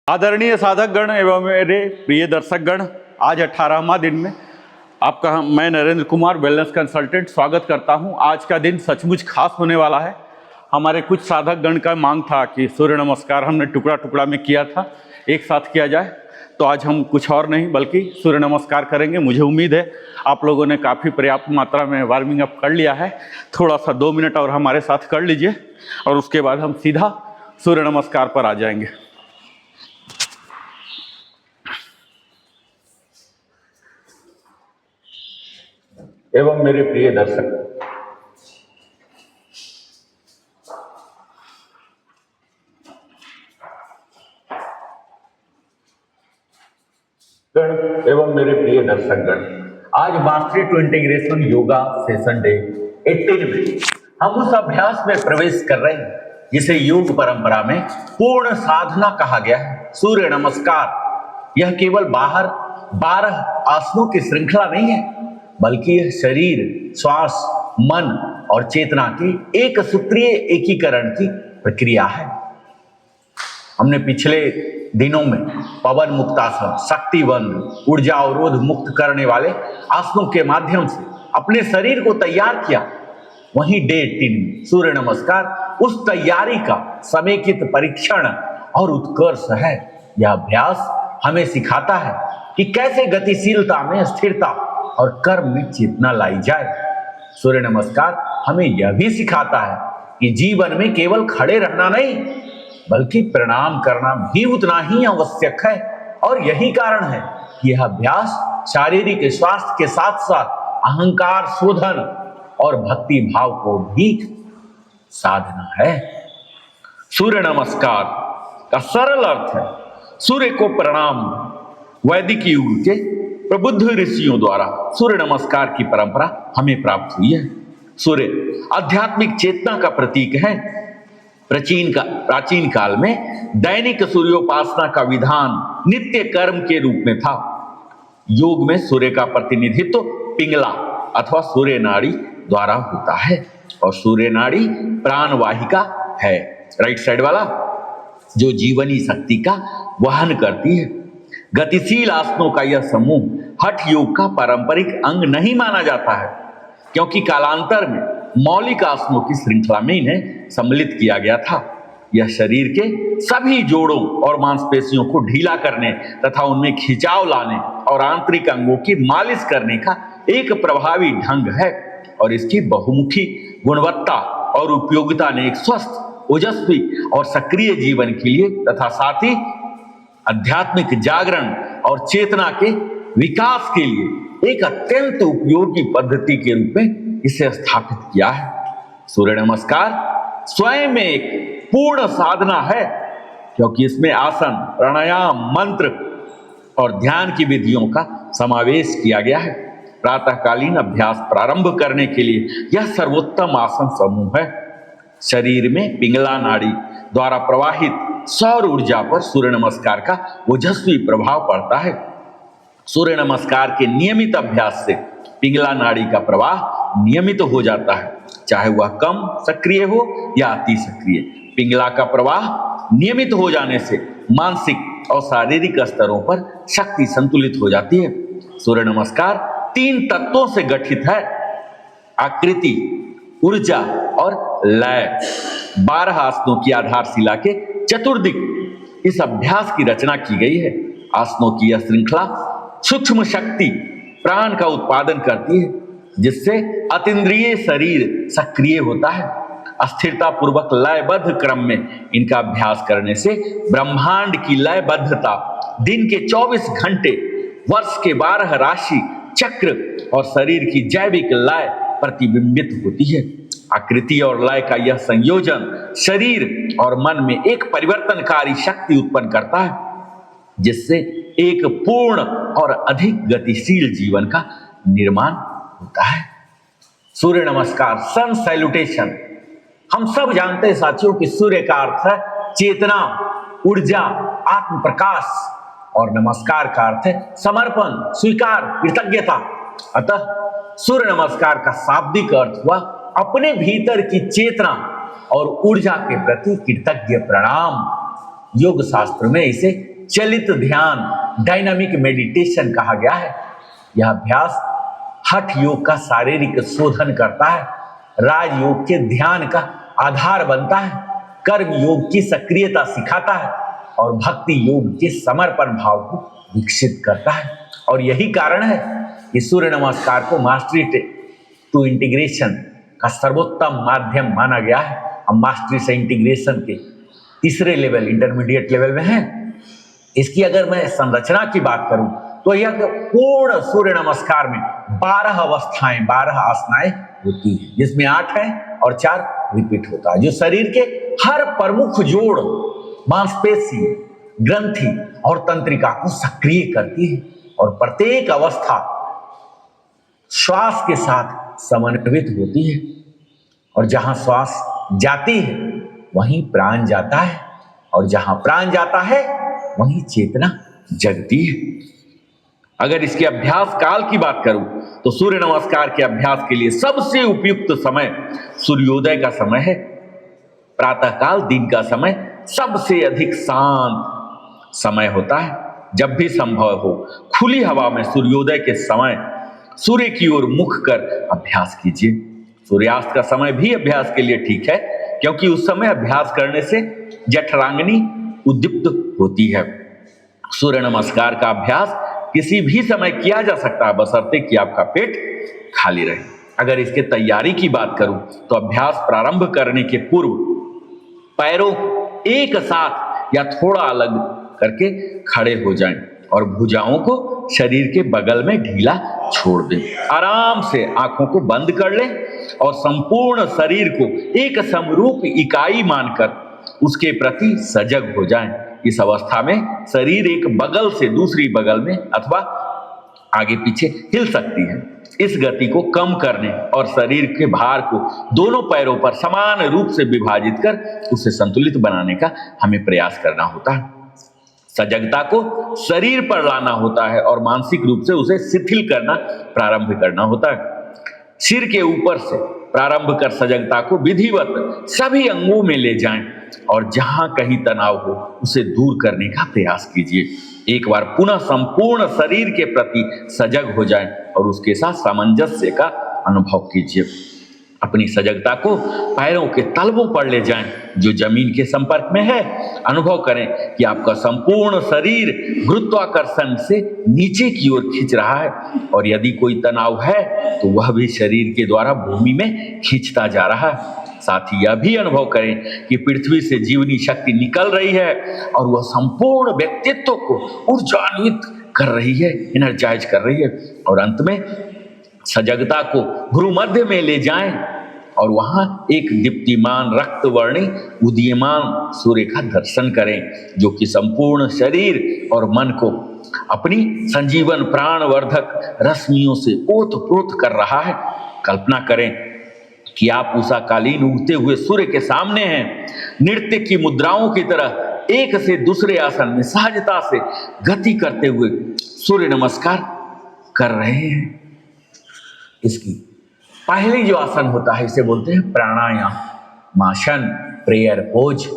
आदरणीय साधकगण एवं मेरे प्रिय दर्शकगण, आज 18वां दिन में आपका मैं नरेंद्र कुमार वेलनेस कंसल्टेंट स्वागत करता हूं। आज का दिन सचमुच खास होने वाला है। हमारे कुछ साधकगण का मांग था कि सूर्य नमस्कार हमने टुकड़ा टुकड़ा में किया था, एक साथ किया जाए, तो आज हम कुछ और नहीं बल्कि सूर्य नमस्कार करेंगे। मुझे उम्मीद है आप लोगों ने काफ़ी पर्याप्त मात्रा में वार्मिंग अप कर लिया है। थोड़ा सा 2 मिनट और हमारे साथ कर लीजिए और उसके बाद हम सीधा सूर्य नमस्कार पर आ जाएंगे। एवं मेरे प्रिय दर्शक, एवं मेरे प्रिय दर्शकगण, आज mastery to integration yoga session day 18 में हम उस अभ्यास में प्रवेश कर रहे हैं जिसे योग परंपरा में पूर्ण साधना कहा गया है, सूर्य नमस्कार। यह केवल 12 आसनों की श्रृंखला नहीं है, बल्कि यह शरीर, श्वास, मन और चेतना की एक सूत्रीय एकीकरण की प्रक्रिया है। हमने पिछले दिनों में पवन मुक्तासन, शक्तिवंद, ऊर्जा अवरोध मुक्त करने वाले आसनों के माध्यम से अपने शरीर को तैयार किया। वहीं डे 18 में सूर्य नमस्कार उस तैयारी का समेकित परीक्षण और उत्कर्ष है। यह अभ्यास हमें सिखाता है कि कैसे गतिशीलता में स्थिरता और कर्म में चेतना लाई जाए। सूर्य नमस्कार हमें यह भी सिखाता है कि जीवन में केवल खड़े रहना नहीं, बल्कि प्रणाम करना भी उतना ही आवश्यक है। और यही कारण है कि यह अभ्यास शारीरिक स्वास्थ्य के साथ साथ अहंकार शोधन और भक्ति भाव को भी साधना है। सूर्य नमस्कार का सरल अर्थ है सूर्य को प्रणाम। वैदिक युग के प्रबुद्ध ऋषियों द्वारा सूर्य नमस्कार की परंपरा हमें प्राप्त हुई है। सूर्य आध्यात्मिक चेतना का प्रतीक है। प्राचीन काल में दैनिक सूर्योपासना का विधान नित्य कर्म के रूप में था। योग में सूर्य का प्रतिनिधित्व पिंगला अथवा सूर्य नाड़ी द्वारा होता है और सूर्य नाड़ी प्राणवाहिका है, राइट साइड वाला, जो जीवनी शक्ति का वहन करती है। गतिशील आसनों का यह समूह हठ योग का पारंपरिक अंग नहीं माना जाता है, क्योंकि कालांतर में मौलिक आसनों की श्रृंखला में इन्हें सम्मिलित किया गया था। यह शरीर के सभी जोड़ों और मांसपेशियों को ढीला करने तथा उनमें खिंचाव लाने और आंतरिक अंगों की मालिश करने का एक प्रभावी ढंग है और इसकी बहुमुखी गुणवत्ता और उपयोगिता ने एक स्वस्थ, ओजस्वी और सक्रिय जीवन के लिए तथा साथ ही आध्यात्मिक जागरण और चेतना के विकास के लिए एक अत्यंत उपयोगी पद्धति के रूप में इसे स्थापित किया है। सूर्य नमस्कार स्वयं में एक पूर्ण साधना है, क्योंकि इसमें आसन, प्राणायाम, मंत्र और ध्यान की विधियों का समावेश किया गया है। प्रातःकालीन अभ्यास प्रारंभ करने के लिए यह सर्वोत्तम आसन समूह है। शरीर में पिंगला नाड़ी द्वारा प्रवाहित सौर ऊर्जा पर सूर्य नमस्कार का ओजस्वी प्रभाव पड़ता है। सूर्य नमस्कार के नियमित अभ्यास से पिंगला नाड़ी का प्रवाह नियमित हो जाता है, चाहे वह कम सक्रिय हो या अति सक्रिय। पिंगला का प्रवाह नियमित हो जाने से मानसिक और शारीरिक स्तरों पर शक्ति संतुलित हो जाती है। सूर्य नमस्कार 3 तत्वों से गठित है: आकृति, ऊर्जा और लय। 12 आसनों की आधारशिला के चतुर्दिक इस अभ्यास की रचना की गई है। आसनों की यह श्रृंखला सूक्ष्म शक्ति प्राण का उत्पादन करती है, जिससे अतीन्द्रिय शरीर सक्रिय होता है। अस्थिरता पूर्वक लयबद्ध क्रम में इनका अभ्यास करने से ब्रह्मांड की लयबद्धता दिन के 24 घंटे, वर्ष के 12 राशि चक्र और शरीर की जैविक लय प्रतिबिंबित होती है। आकृति और लय का यह संयोजन शरीर और मन में एक परिवर्तनकारी शक्ति उत्पन्न करता है, जिससे एक पूर्ण और अधिक गतिशील जीवन का निर्माण होता है। सूर्य नमस्कार, सन सैल्यूटेशन। हम सब जानते हैं साथियों कि सूर्य का अर्थ है चेतना, ऊर्जा, आत्म प्रकाश और नमस्कार का अर्थ है समर्पण, स्वीकार, कृतज्ञता। अतः सूर्य नमस्कार का शाब्दिक अर्थ हुआ अपने भीतर की चेतना और ऊर्जा के प्रति कृतज्ञ प्रणाम। योग शास्त्र में इसे चलित ध्यान डायनामिक मेडिटेशन कहा गया है। यह अभ्यास हठ योग का शारीरिक शोधन करता है, राजयोग के ध्यान का आधार बनता है, कर्म योग की सक्रियता सिखाता है और भक्ति योग के समर्पण भाव को विकसित करता है। और यही कारण है कि सूर्य नमस्कार को मास्टरी टू इंटीग्रेशन का सर्वोत्तम माध्यम माना गया है। हम मास्टरी से इंटीग्रेशन के तीसरे लेवल, इंटरमीडिएट लेवल में हैं। इसकी अगर मैं संरचना की बात करूं तो यह पूर्ण सूर्य नमस्कार में 12 अवस्थाएं, 12 आसनाएं होती है, जिसमें 8 है और 4 रिपीट होता है, जो शरीर के हर प्रमुख जोड़, मांसपेशी, ग्रंथि और तंत्रिका को सक्रिय करती है और प्रत्येक अवस्था श्वास के साथ समन्वित होती है। और जहां श्वास जाती है वहीं प्राण जाता है और जहां प्राण जाता है वहीं चेतना जगती है। अगर इसके अभ्यास काल की बात करूं तो सूर्य नमस्कार के अभ्यास के लिए सबसे उपयुक्त समय सूर्योदय का समय है। प्रातः काल, दिन का समय सबसे अधिक शांत समय होता है। जब भी संभव हो खुली हवा में सूर्योदय के समय सूर्य की ओर मुख कर अभ्यास कीजिए। सूर्यास्त का समय भी अभ्यास के लिए ठीक है, क्योंकि उस समय अभ्यास करने से जठरांगनी उद्दीप्त होती है। सूर्य नमस्कार का अभ्यास किसी भी समय किया जा सकता है, बशर्ते कि आपका पेट खाली रहे। अगर इसके तैयारी की बात करूं तो अभ्यास प्रारंभ करने के पूर्व पैरों एक साथ या थोड़ा अलग करके खड़े हो जाएं और भुजाओं को शरीर के बगल में ढीला छोड़ दें। आराम से आंखों को बंद कर लें और संपूर्ण शरीर को एक समरूप इकाई मानकर उसके प्रति सजग हो जाएं। इस अवस्था में शरीर एक बगल से दूसरी बगल में अथवा आगे पीछे हिल सकती है। इस गति को कम करने और शरीर के भार को दोनों पैरों पर समान रूप से विभाजित कर उसे संतुलित बनाने का हमें प्रयास करना होता है। सजगता को शरीर पर लाना होता है और मानसिक रूप से उसे शिथिल करना प्रारंभ करना होता है। सिर के ऊपर से प्रारंभ कर सजगता को विधिवत सभी अंगों में ले जाएं और जहां कहीं तनाव हो उसे दूर करने का प्रयास कीजिए। एक बार पुनः संपूर्ण शरीर के प्रति सजग हो जाएं और उसके साथ सामंजस्य का अनुभव कीजिए। अपनी सजगता को पैरों के तलवों पर ले जाएं जो जमीन के संपर्क में है। अनुभव करें कि आपका संपूर्ण शरीर गुरुत्वाकर्षण से नीचे की ओर खींच रहा है और यदि कोई तनाव है तो वह भी शरीर के द्वारा भूमि में खींचता जा रहा है। साथ ही यह भी अनुभव करें कि पृथ्वी से जीवनी शक्ति निकल रही है और वह संपूर्ण व्यक्तित्व को ऊर्जान्वित कर रही है, एनर्जाइज कर रही है। और अंत में सजगता को भ्रू मध्य में ले जाएं और वहां एक दीप्तिमान रक्तवर्णी उदीयमान सूर्य का दर्शन करें, जो कि संपूर्ण शरीर और मन को अपनी संजीवन प्राणवर्धक रश्मियों से ओतप्रोत कर रहा है। कल्पना करें कि आप उषाकालीन उगते हुए सूर्य के सामने हैं, नृत्य की मुद्राओं की तरह एक से दूसरे आसन में सहजता से गति करते हुए सूर्य नमस्कार कर रहे हैं। इसकी पहली जो आसन होता है इसे बोलते हैं प्राणायाम आसन, प्रेयर पोज।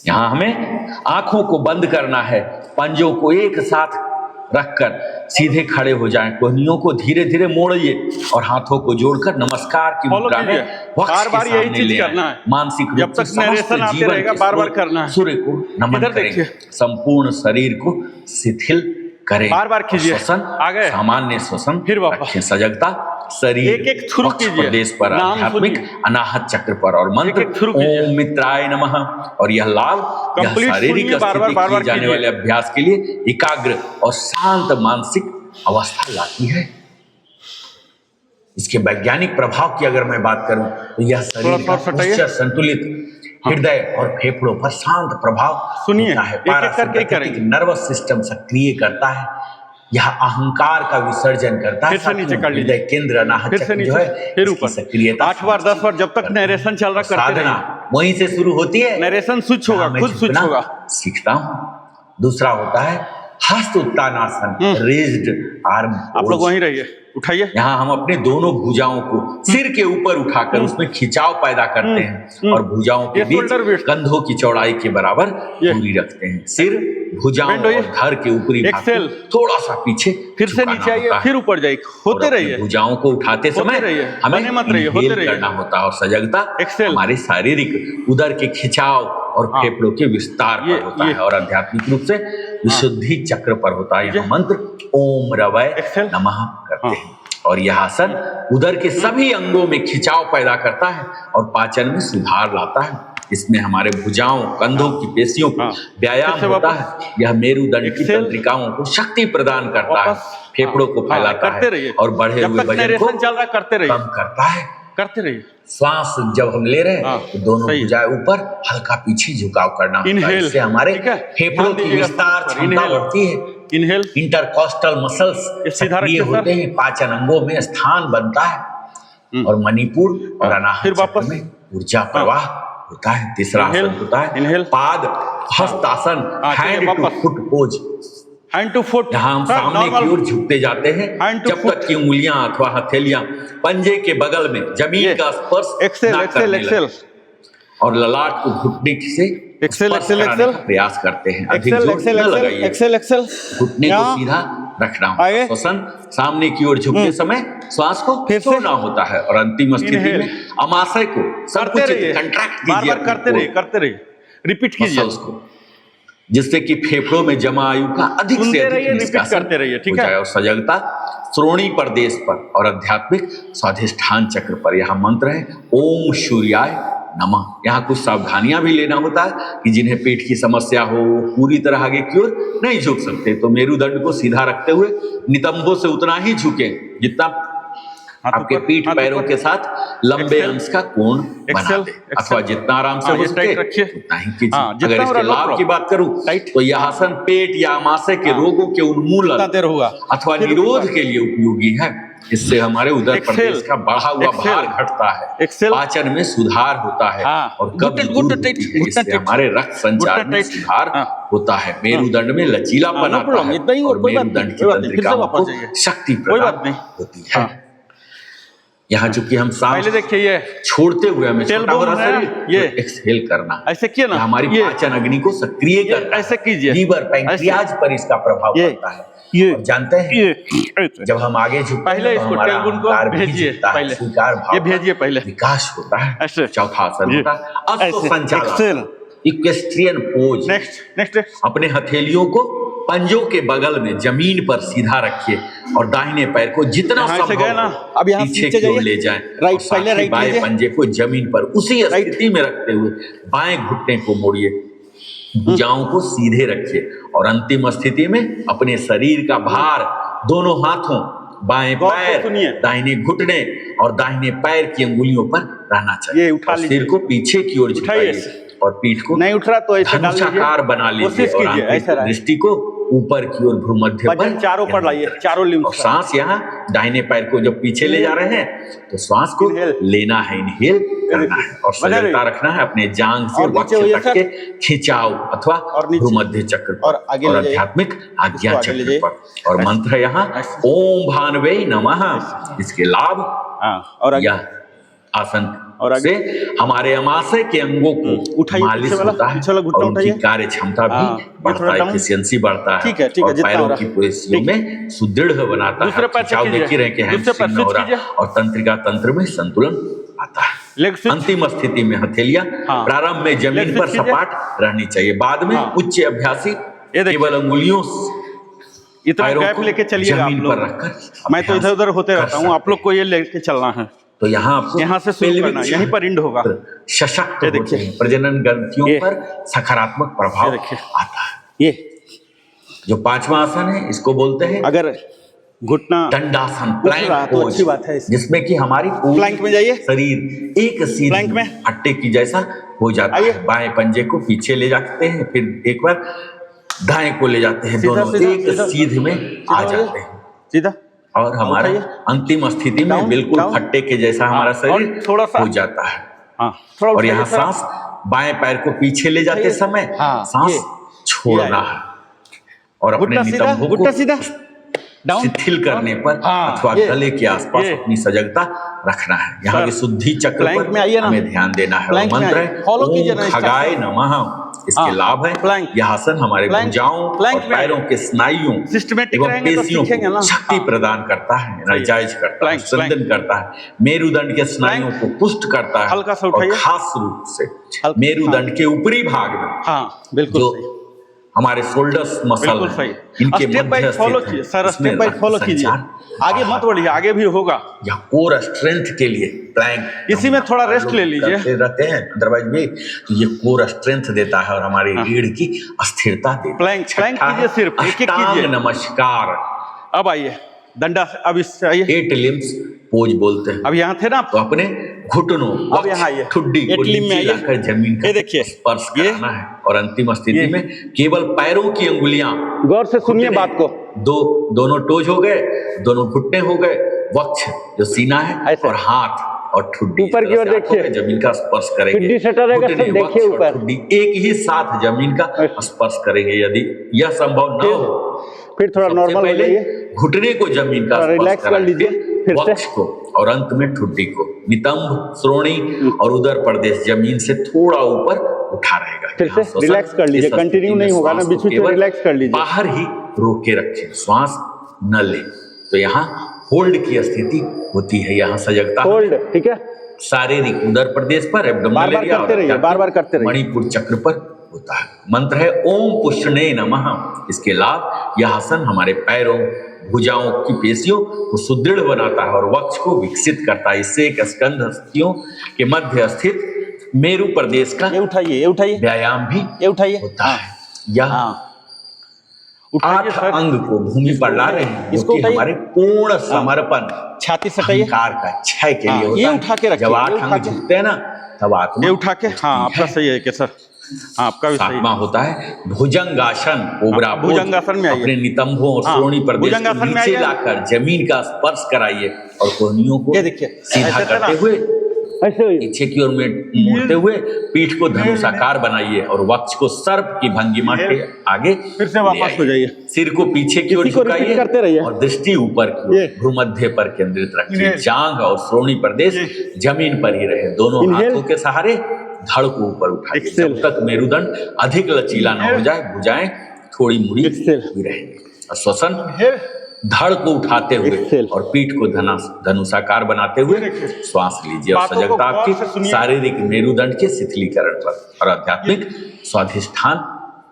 यहां हमें आंखों को बंद करना है, पंजों को एक साथ रखकर सीधे खड़े हो जाएं, कोहनियों को धीरे धीरे मोड़िए और हाथों को जोड़कर नमस्कार की मुद्रा में बार-बार यही चीज करना है। मानसिक रूप जब तक नरेशन आते रहेगा बार-बार करना है। सूर्य को नमन करें, संपूर्ण शरीर को शिथिल करें, बार-बार कीजिए। आगे सामान्य श्वसन, फिर वापस सजगता शरीर एक थ्रू कीजिए, प्रदेश पर, आध्यात्मिक अनाहत चक्र पर और मंत्र ओम मित्राय नमः। और यह लाभ यह शारीरिक स्थिति की जाने वाले अभ्यास के लिए एकाग्र और शांत मानसिक अवस्था लाती है। इसके वैज्ञानिक प्रभाव की अगर मैं बात करूं तो यह शरीर का उच्च संतुलित हृदय और फेफड़ों पर शांत प्रभाव होता है। पैरासिम्पैथेटिक नर्वस सिस्टम सक्रिय करता है। यह अहंकार का विसर्जन करता है। हृदय केंद्र अनाहत चक्र जो है फिर ऊपर सक्रियता 8 बार 10 बार जब तक नरेशन चल रहा करते साधना वहीं से शुरू होती है। नरेशन स्विच होगा, खुद स्विच होगा। सीखता हूं। दूसरा होता है हस्त उत्तानासन, रेज्ड आर्म। आप लोग वहीं रहिए, उठाइए। यहाँ हम अपने दोनों भुजाओं को सिर के ऊपर उठाकर उसमें खिंचाव पैदा करते हैं और भुजाओं के ये बीच shoulder width। कंधों की चौड़ाई के बराबर ये। दूरी रखते हैं। सिर भुजाओं Bend होइए। और धड़ के ऊपरी भाग Exhale। को थोड़ा सा पीछे फिर से झुकाना नीचे आइए, होता है। फिर ऊपर जाइए, होते और अपनी रहिए। भुजाओं को उठाते होते समय रहिए, हमें बने मत रहिए, होते inhale रहिए। करना होता है और सजगता Exhale। हमारे शारीरिक उदर के खिंचाव और हाँ। फेफड़ों के विस्तार ये- पर होता ये। है और आध्यात्मिक रूप से विशुद्धि चक्र पर होता है। यह मंत्र ओम रवय Exhale। नमः करते हाँ। हैं और यह आसन उदर के सभी अंगों में खिंचाव पैदा करता है और पाचन में सुधार लाता है। इसमें हमारे भुजाओं, कंधों की पेशियों को हाँ। व्यायाम फिर से होता वापस। है। यह मेरुदंड की Exhale। तंत्रिकाओं को शक्ति प्रदान करता है, वापस। फेफड़ों को हाँ, फैलाता करते है रहिए। और बढ़े जब हुए तक वजन को नरेशन चल रहा है, करते रहिए, कम करता है। करते रहिए। श्वास जब हम ले रहे हैं हाँ, तो दोनों सही है। भुजाएं ऊपर, हल्का पीछे झुकाव करना होता है। Inhale। इससे हमारे ठीक है? फेफड़ों ध्यान की दीजिएगा विस्तार पर। क्षमता Inhale। बढ़ती है। इनहेल। इंटरकॉस्टल मसल्स सीधा सक्रिय रखिए, सर। होते हैं, पाचन अंगों में स्थान बनता है और मणिपुर और अनाहत फिर चक्र वापस। में ऊर्जा प्रवाह होता है। तीसरा Inhale। आसन होता है Inhale। पाद हस्तासन, हाँ, ठीक है, हैंड टू वापस। Foot pose. Hand to foot. यहाँ हम सामने की ओर झुकते जाते हैं Hand to जब foot। तक कि उंगलियां अथवा हथेलियां पंजे के बगल में जमीन का स्पर्श एक्सेल ना एक्सेल करने एक्सेल लगे और ललाट को घुटने से एक्सेल स्पर्श एक्सेल कराने एक्सेल का प्रयास करते हैं। अधिक एक्सेल जोर एक्सेल न एक्सेल लगाइए। Exhale exhale. घुटने को यहाँ। सीधा रखना होता है। आगे। श्वसन सामने की ओर झुकते समय श्वास को फिर से। छोड़ना होता है और अंतिम स्थिति Inhale। में अमाशय को करते संकुचित रहिए, कंट्रैक्ट बार कीजिए बार करते रहिए, करते रहिए, रिपीट कीजिए। मसल्स को, जिससे कि फेफड़ों में जमा आयु का अधिक से सुनते अधिक रहिए, रिपीट निष्कासन करते रहिए, ठीक हो है? जाए और सजगता श्रोणी प्रदेश पर और आध्यात्मिक स्वाधिष्ठान चक्र पर। यहाँ मंत्र है ओम सूर्याय नमः। यहाँ कुछ सावधानियां भी लेना होता है कि जिन्हें पेट की समस्या हो वो पूरी तरह आगे की ओर नहीं झुक सकते, तो मेरुदंड को सीधा रखते हुए नितंबों से उतना ही झुके जितना आपके पीठ पैरों के साथ लंबे अंश का कोण बना दे, अथवा जितना आराम से हो सके उतना ही कीजिए। अगर इसके लाभ की बात करूं तो यह आसन पेट या आमाशय के रोगों के उन्मूलन अथवा निरोध के लिए उपयोगी है। इससे हमारे उदर प्रदेश का बढ़ा हुआ भार घटता है, पाचन में सुधार होता है और कब्ज दूर होती है। इससे हमारे रक्त संचार में सुधार होता है, मेरुदंड में लचीलापन आता है और मेरुदंड की तंत्रिकाओं को शक्ति प्रदान होती है। यहाँ चूंकि हम सांस देखिए ये छोड़ते हुए हमें छोटा हो रहा शरीर, ये एक्सहेल करना ऐसे किया ना, हमारी पाचन अग्नि को सक्रिय करता है। ऐसे कीजिए, लीवर पैंक्रियाज पर इसका प्रभाव पड़ता है। और जानते हैं जब हम आगे झुकते पहले हैं तो इसको हमारा टेलबुन को अहंकार भी भेजिए, झुकता है, पहले स्वीकार भाव ये का भेजिए, पहले विकास होता है। ऐसे चौथा आसन होता है अश्व संचालन, एक्सेल, इक्वेस्ट्रियन पोज। नेक्स्ट अपने हथेलियों को पंजों के बगल में जमीन पर सीधा रखिए और दाहिने पैर को जितना संभव हो पीछे की ओर ले जाएं और साथ ही बाएं पंजे को जमीन पर उसी स्थिति में रखते हुए बाएं घुटने को मोड़िए, भुजाओं को सीधे रखिए और अंतिम स्थिति में अपने शरीर का भार दोनों हाथों, बाएं पैर, दाहिने घुटने और दाहिने पैर की अंगुलियों पर रहना चाहिए। सिर को पीछे की ओर झुकाइए और पीठ को नहीं उठ रहा तो ऐसे धनुषाकार बना लीजिए और आंतरिक दृष्टि को ऊपर की ओर भ्रूमध्य पर चारों पर लाइए, चारों लिम्फ। और सांस यहाँ दाहिने पैर को जब पीछे ले जा रहे हैं तो श्वास को लेना है, इनहेल करना है और सजगता रखना है अपने जांघ से वक्ष तक के खिंचाव अथवा भ्रूमध्य चक्र और आध्यात्मिक आज्ञा चक्र पर। और मंत्र यहाँ ओम भानवे नमः। इसके लाभ और यह आसन और से हमारे अमाशय के अंगों को मालिश होता है और उनकी कार्य क्षमता भी बढ़ता है, एफिशिएंसी बढ़ता है और पैरों की पेशियों में सुदृढ़ बनाता है। खिंचाव देखिए रहे कि हैमस्ट्रिंग हो रहा और तंत्रिका तंत्र में संतुलन आता है। अंतिम स्थिति में हथेलियां प्रारंभ में जमीन पर सपाट रहनी चाहिए, बाद में उच्च अभ्यासी केवल अंगुलियों इतना गैप लेके चलिएगा आप लोग। मैं तो इधर उधर होते रहता हूँ, आप लोग को ये लेके चलना है। तो यहाँ से शुरू करना, यहीं पर इंड होगा। सशक्त होते हैं, प्रजनन ग्रंथियों पर सकारात्मक प्रभाव आता है। ये जो पांचवा आसन है इसको बोलते हैं अगर घुटना दंडासन, प्लैंक तो अच्छी बात है, जिसमें कि हमारी प्लैंक में जाइए, शरीर एक सीधे अट्टे की जैसा हो जाता है। बाएं पंजे को पीछे ले जाते हैं, फिर एक बार दाएं को ले जाते हैं, दोनों एक सीध में आ जाते हैं सीधा और हमारा अंतिम स्थिति में बिल्कुल फट्टे के जैसा हमारा शरीर थोड़ा सा हो जाता है। और यहाँ सांस बाएं पैर को पीछे ले जाते समय सांस छोड़ना है और अपने घुटना सीधा, नितंबों घुटना को सीधा, डाउन, शिथिल करने पर हाँ, अथवा ये, गले के आसपास ये। अपनी सजगता रखना है। यहाँ सर, की शुद्धि चक्र प्लैंक में आइए पर ना, हमें ध्यान देना है। और प्लैंक में मंत्र आइए, है फॉलो कीजिए ओम ना, खगाय नमः। इसके हाँ, लाभ है प्लैंक, यह आसन हमारे प्लैंक, भुजाओं प्लैंक और में पैरों के स्नायुओं सिस्टमेटिक एवं रहेंगे तो पेशियों सीखेंगे को ना। शक्ति हाँ। प्रदान करता है, एनर्जाइज करता है, प्लैंक, स्ट्रेंथन करता है। मेरुदंड के स्नायुओं को पुष्ट करता है। हल्का सा और उठाइए। खास रूप से हल्का, मेरुदंड के ऊपरी भाग में हाँ बिल्कुल जो सही, हमारे शोल्डर्स मसल बिल्कुल हैं, सही। इनके स्टेप बाय मध्य फॉलो स्थित कीजिए है। सर, इसमें स्टेप बाय रक्त फॉलो कीजिए, संचार आगे मत बढ़िए, आगे भी होगा। या कोर स्ट्रेंथ के लिए प्लैंक इसी में थोड़ा रेस्ट ले लीजिए। करते रहते हैं अदरवाइज भी, तो ये कोर स्ट्रेंथ देता है और हमारी रीढ़ की स्थिरता देता है। प्लैंक, प्लैंक छठा कीजिए, सिर्फ एक एक अष्टांग कीजिए। नमस्कार। अब आइए डंडा से, अब इससे आइए, 8 लिम्स पोज बोलते हैं। अब यहाँ थे ना आप, तो अपने घुटनों, अब यहाँ आइए, ठुड्डी को 8 लिम्ब में नीचे आइए। लाकर जमीन ये का देखिए, स्पर्श ये, कराना है। और अंतिम स्थिति ये। में केवल पैरों की अंगुलियां, गौर से सुनिए घुटने, बात को, दोनों टोज हो गए, दोनों घुटने हो गए, वक्ष जो सीना है ऐसे। और हाथ और ठुड्डी ऊपर की ओर देखिए, जमीन का स्पर्श करेंगे। ठुड्डी सटा रहेगा, घुटने, सब देखिए वक्ष और ऊपर। ठुड्डी एक ही साथ जमीन का स्पर्श करेंगे। यदि यह संभव न हो फिर थोड़ा सबसे नॉर्मल हो पहले जाइए, घुटने को जमीन का स्पर्श रिलैक्स कर कराएं, लीजिए, फिर से वक्ष को और अंत में ठुड्डी को। नितंब, श्रोणी और उदर प्रदेश जमीन से थोड़ा ऊपर उठा रहेगा। फिर यहाँ से श्वसन रिलैक्स कर लीजिए, इस स्थिति कंटिन्यू में नहीं होगा ना, श्वास बीच को बीच में केवल रिलैक्स कर लीजिए, बाहर ही रोक के रखें, श्वास न ले। तो यहाँ होल्ड की स्थिति होती है। यहाँ सजगता होल्ड, ठीक है, शारीरिक उदर प्रदेश पर, एब्डोमिनल बार-बार एरिया करते रहिए, बार-बार करते रहिए। मणिपुर चक्र पर होता है। मंत्र है ओम पुष्णे नमः। इसके लाभ यह आसन हमारे पैरों, भुजाओं की पेशियों को सुदृढ़ बनाता है और वक्ष को विकसित करता है। इससे एक स्कंध अस्थियों के मध्य स्थित मेरु प्रदेश का ये उठाइए, ये उठाइए, व्यायाम भी ये उठाइए, होता है। यह उठाइए 8 सर, अंग को भूमि पर ला रहे हैं, इसको जो कि उठाइए। हमारे पूर्ण समर्पण, छाती सटाइए, अहंकार का क्षय के लिए ये होता है। उठा के रखिए, जब ये 8 उठा अंग के। झुकते हैं ना, तब आत्मा ये उठा के, हाँ आपका सही है कि सर, हाँ आपका भी सही। 7वां होता है भुजंगासन, कोबरा पोज। भुजंगासन में आइए, अपने नितंबों और श्रोणी प्रदेश को भुजंगासन में नीचे आइए। लाकर जमीन का स्पर्श कराइए और कोहनियों को ये देखिए, सीधा ऐसे करते ना। हुए ऐसे पीछे की ओर मोड़ते हुए पीठ को धनुषाकार बनाइए और वक्ष को सर्प की भंगिमा के आगे फिर से वापस हो जाइए, सिर को पीछे की ओर इसी को रिपीट झुकाइए करते रहिए। और दृष्टि ऊपर की ये। ओर भ्रूमध्य पर केंद्रित रखिए। ये। जांघ और श्रोणी प्रदेश जमीन पर ही रहे। दोनों Inhale। हाथों के सहारे धड़ को ऊपर उठाइए Exhale। जब तक मेरुदंड अधिक लचीला न हो जाए, भुजाएं थोड़ी मुड़ी Exhale। हुई रहेंगी। और श्वसन धड़ को उठाते हुए Exhale। और पीठ को धनुषाकार बनाते हुए श्वास लीजिए। और बातों को सजगता गौर से आपकी सुनिए। शारीरिक मेरुदंड के शिथिलीकरण पर और आध्यात्मिक स्वाधिष्ठान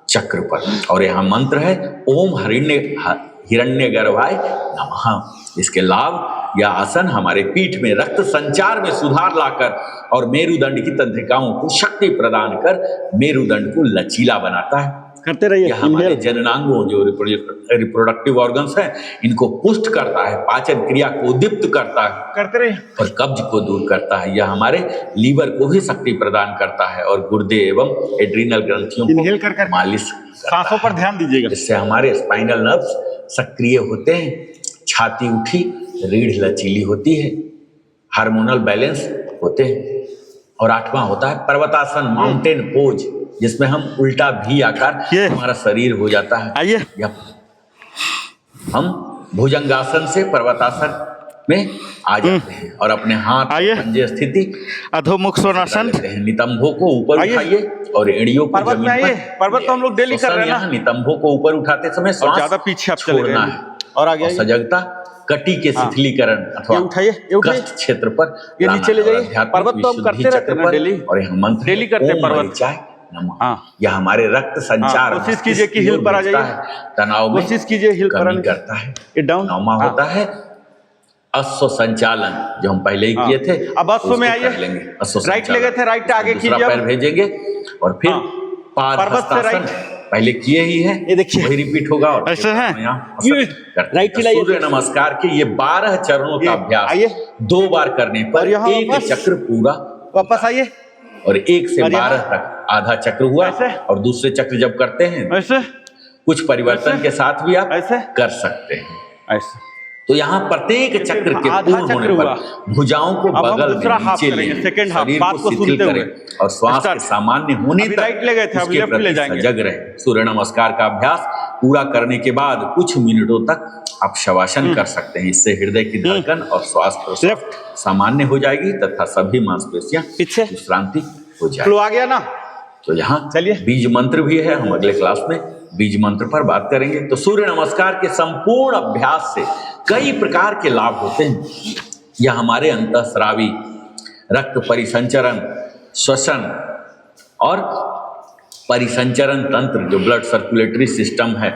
चक्र पर। और यहाँ मंत्र है ओम हिरण्य गर्भाय नमः। इसके लाभ यह आसन हमारे पीठ में रक्त संचार में सुधार लाकर और मेरुदंड की तंत्रिकाओं को शक्ति प्रदान कर मेरुदंड को लचीला बनाता है। करते रहिए। यह हमारे जननांगों जो रिप्रोडक्टिव ऑर्गन्स हैं, इनको पुष्ट करता है, पाचन क्रिया को उद्दीप्त करता है, करते रहिए, और कब्ज को दूर करता है। यह हमारे लीवर को भी शक्ति प्रदान करता है और गुर्दे एवं एड्रीनल ग्रंथियों इनहेल को कर मालिश सांसों पर ध्यान दीजिएगा। इससे हमारे स्पाइनल नर्व्स सक्रिय होते हैं, छाती उठी, रीढ़ लचीली होती है, हार्मोनल बैलेंस होते हैं। और 8वां होता है पर्वतासन, माउंटेन पोज, जिसमें हम उल्टा भी आकार हमारा शरीर हो जाता है। आइए, हम भुजंगासन से पर्वतासन में आ जाते हैं और अपने हाथ पंजे स्थिति अधोमुख सोनासन, नितंबों को ऊपर उठाइए और एड़ियों को पर्वत में आइए। पर्वत तो हम लोग डेली कर रहे हैं ना। नितंबों को ऊपर उठाते समय श्वास ज्यादा पीछे आप चले छोड़ना गए है और आगे सजगता कटी के शिथिलीकरण अथवा कष्ट क्षेत्र पर ये नीचे ले जाइए। पर्वत तो हम करते रहते हैं डेली, और यह मंत्र डेली करते हैं पर्वत। यह हमारे रक्त संचार कोशिश कीजिए कि हिल पर आ जाइए, तनाव में कोशिश कीजिए हिल पर आने करता है। ये डाउन 9वां होता है अश्व संचालन, जो हम पहले ही किए थे। अब अश्व में आइए, राइट ले गए थे, राइट आगे कीजिए, पैर भेजेंगे और फिर पाद हस्तासन पहले किए ही है, ये देखिए वही रिपीट होगा। और ऐसे है राइट सूर्य नमस्कार के ये 12 चरणों का अभ्यास 2 बार करने पर एक चक्र पूरा वापस आइए, और 1 से 12 तक आधा चक्र हुआ। और दूसरे चक्र जब करते हैं ऐसे कुछ परिवर्तन के साथ भी आप ऐसे कर सकते हैं। ऐसे तो यहाँ प्रत्येक चक्र के पूर्ण होने पर भुजाओं को बगल में नीचे लें, सेकंड हाफ शरीर बात को को शिथिल सुनते हुए करें और श्वास के सामान्य होने तक राइट ले गए थे, अब उसके लेफ्ट ले प्रति जाएंगे। सजग रहे। सूर्य नमस्कार का अभ्यास पूरा करने के बाद कुछ मिनटों तक आप शवासन कर सकते हैं। इससे हृदय की धड़कन और श्वास प्रश्वास सामान्य हो जाएगी तथा सभी मांसपेशियां पीछे विश्रांति हो जाएगी। फ्लो आ गया ना। तो यहाँ चलिए बीज मंत्र भी है, हम अगले क्लास में बीज मंत्र पर बात करेंगे। तो सूर्य नमस्कार के संपूर्ण अभ्यास से कई प्रकार के लाभ होते हैं। यह हमारे अंतःस्रावी, रक्त परिसंचरण, श्वसन और परिसंचरण तंत्र, जो ब्लड सर्कुलेटरी सिस्टम है,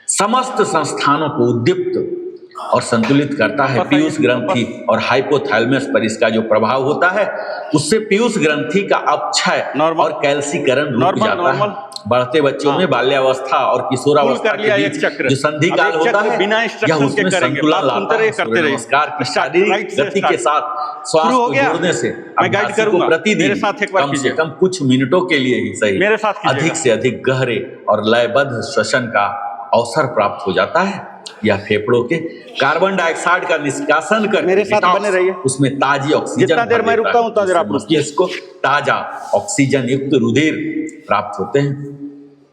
समस्त संस्थानों को उद्दीप्त और संतुलित करता है। पीयूष ग्रंथि और हाइपोथैलेमस पर इसका जो प्रभाव होता है, उससे पीयूष ग्रंथि का अपक्षय और कैल्सीकरण रुक जाता है। बढ़ते बच्चों में बाल्यावस्था और किशोरावस्था के बीच जो संधि काल होता है, यह उसमें संतुलन लाता है। सूर्य नमस्कार की शारीरिक गति के साथ श्वास को जोड़ने से अभ्यासी को प्रतिदिन कम से कम कुछ मिनटों के लिए ही सही अधिक से अधिक गहरे और लयबद्ध श्वसन का अवसर प्राप्त हो जाता है। यह फेफड़ों के कार्बन डाइऑक्साइड का निष्कासन कर मेरे साथ बने रहिए, उसमें ताजी ऑक्सीजन, जितना देर मैं रुकता हूं उतना देर आप रुकिए, इसको ताजा ऑक्सीजन युक्त रुधिर प्राप्त होते हैं।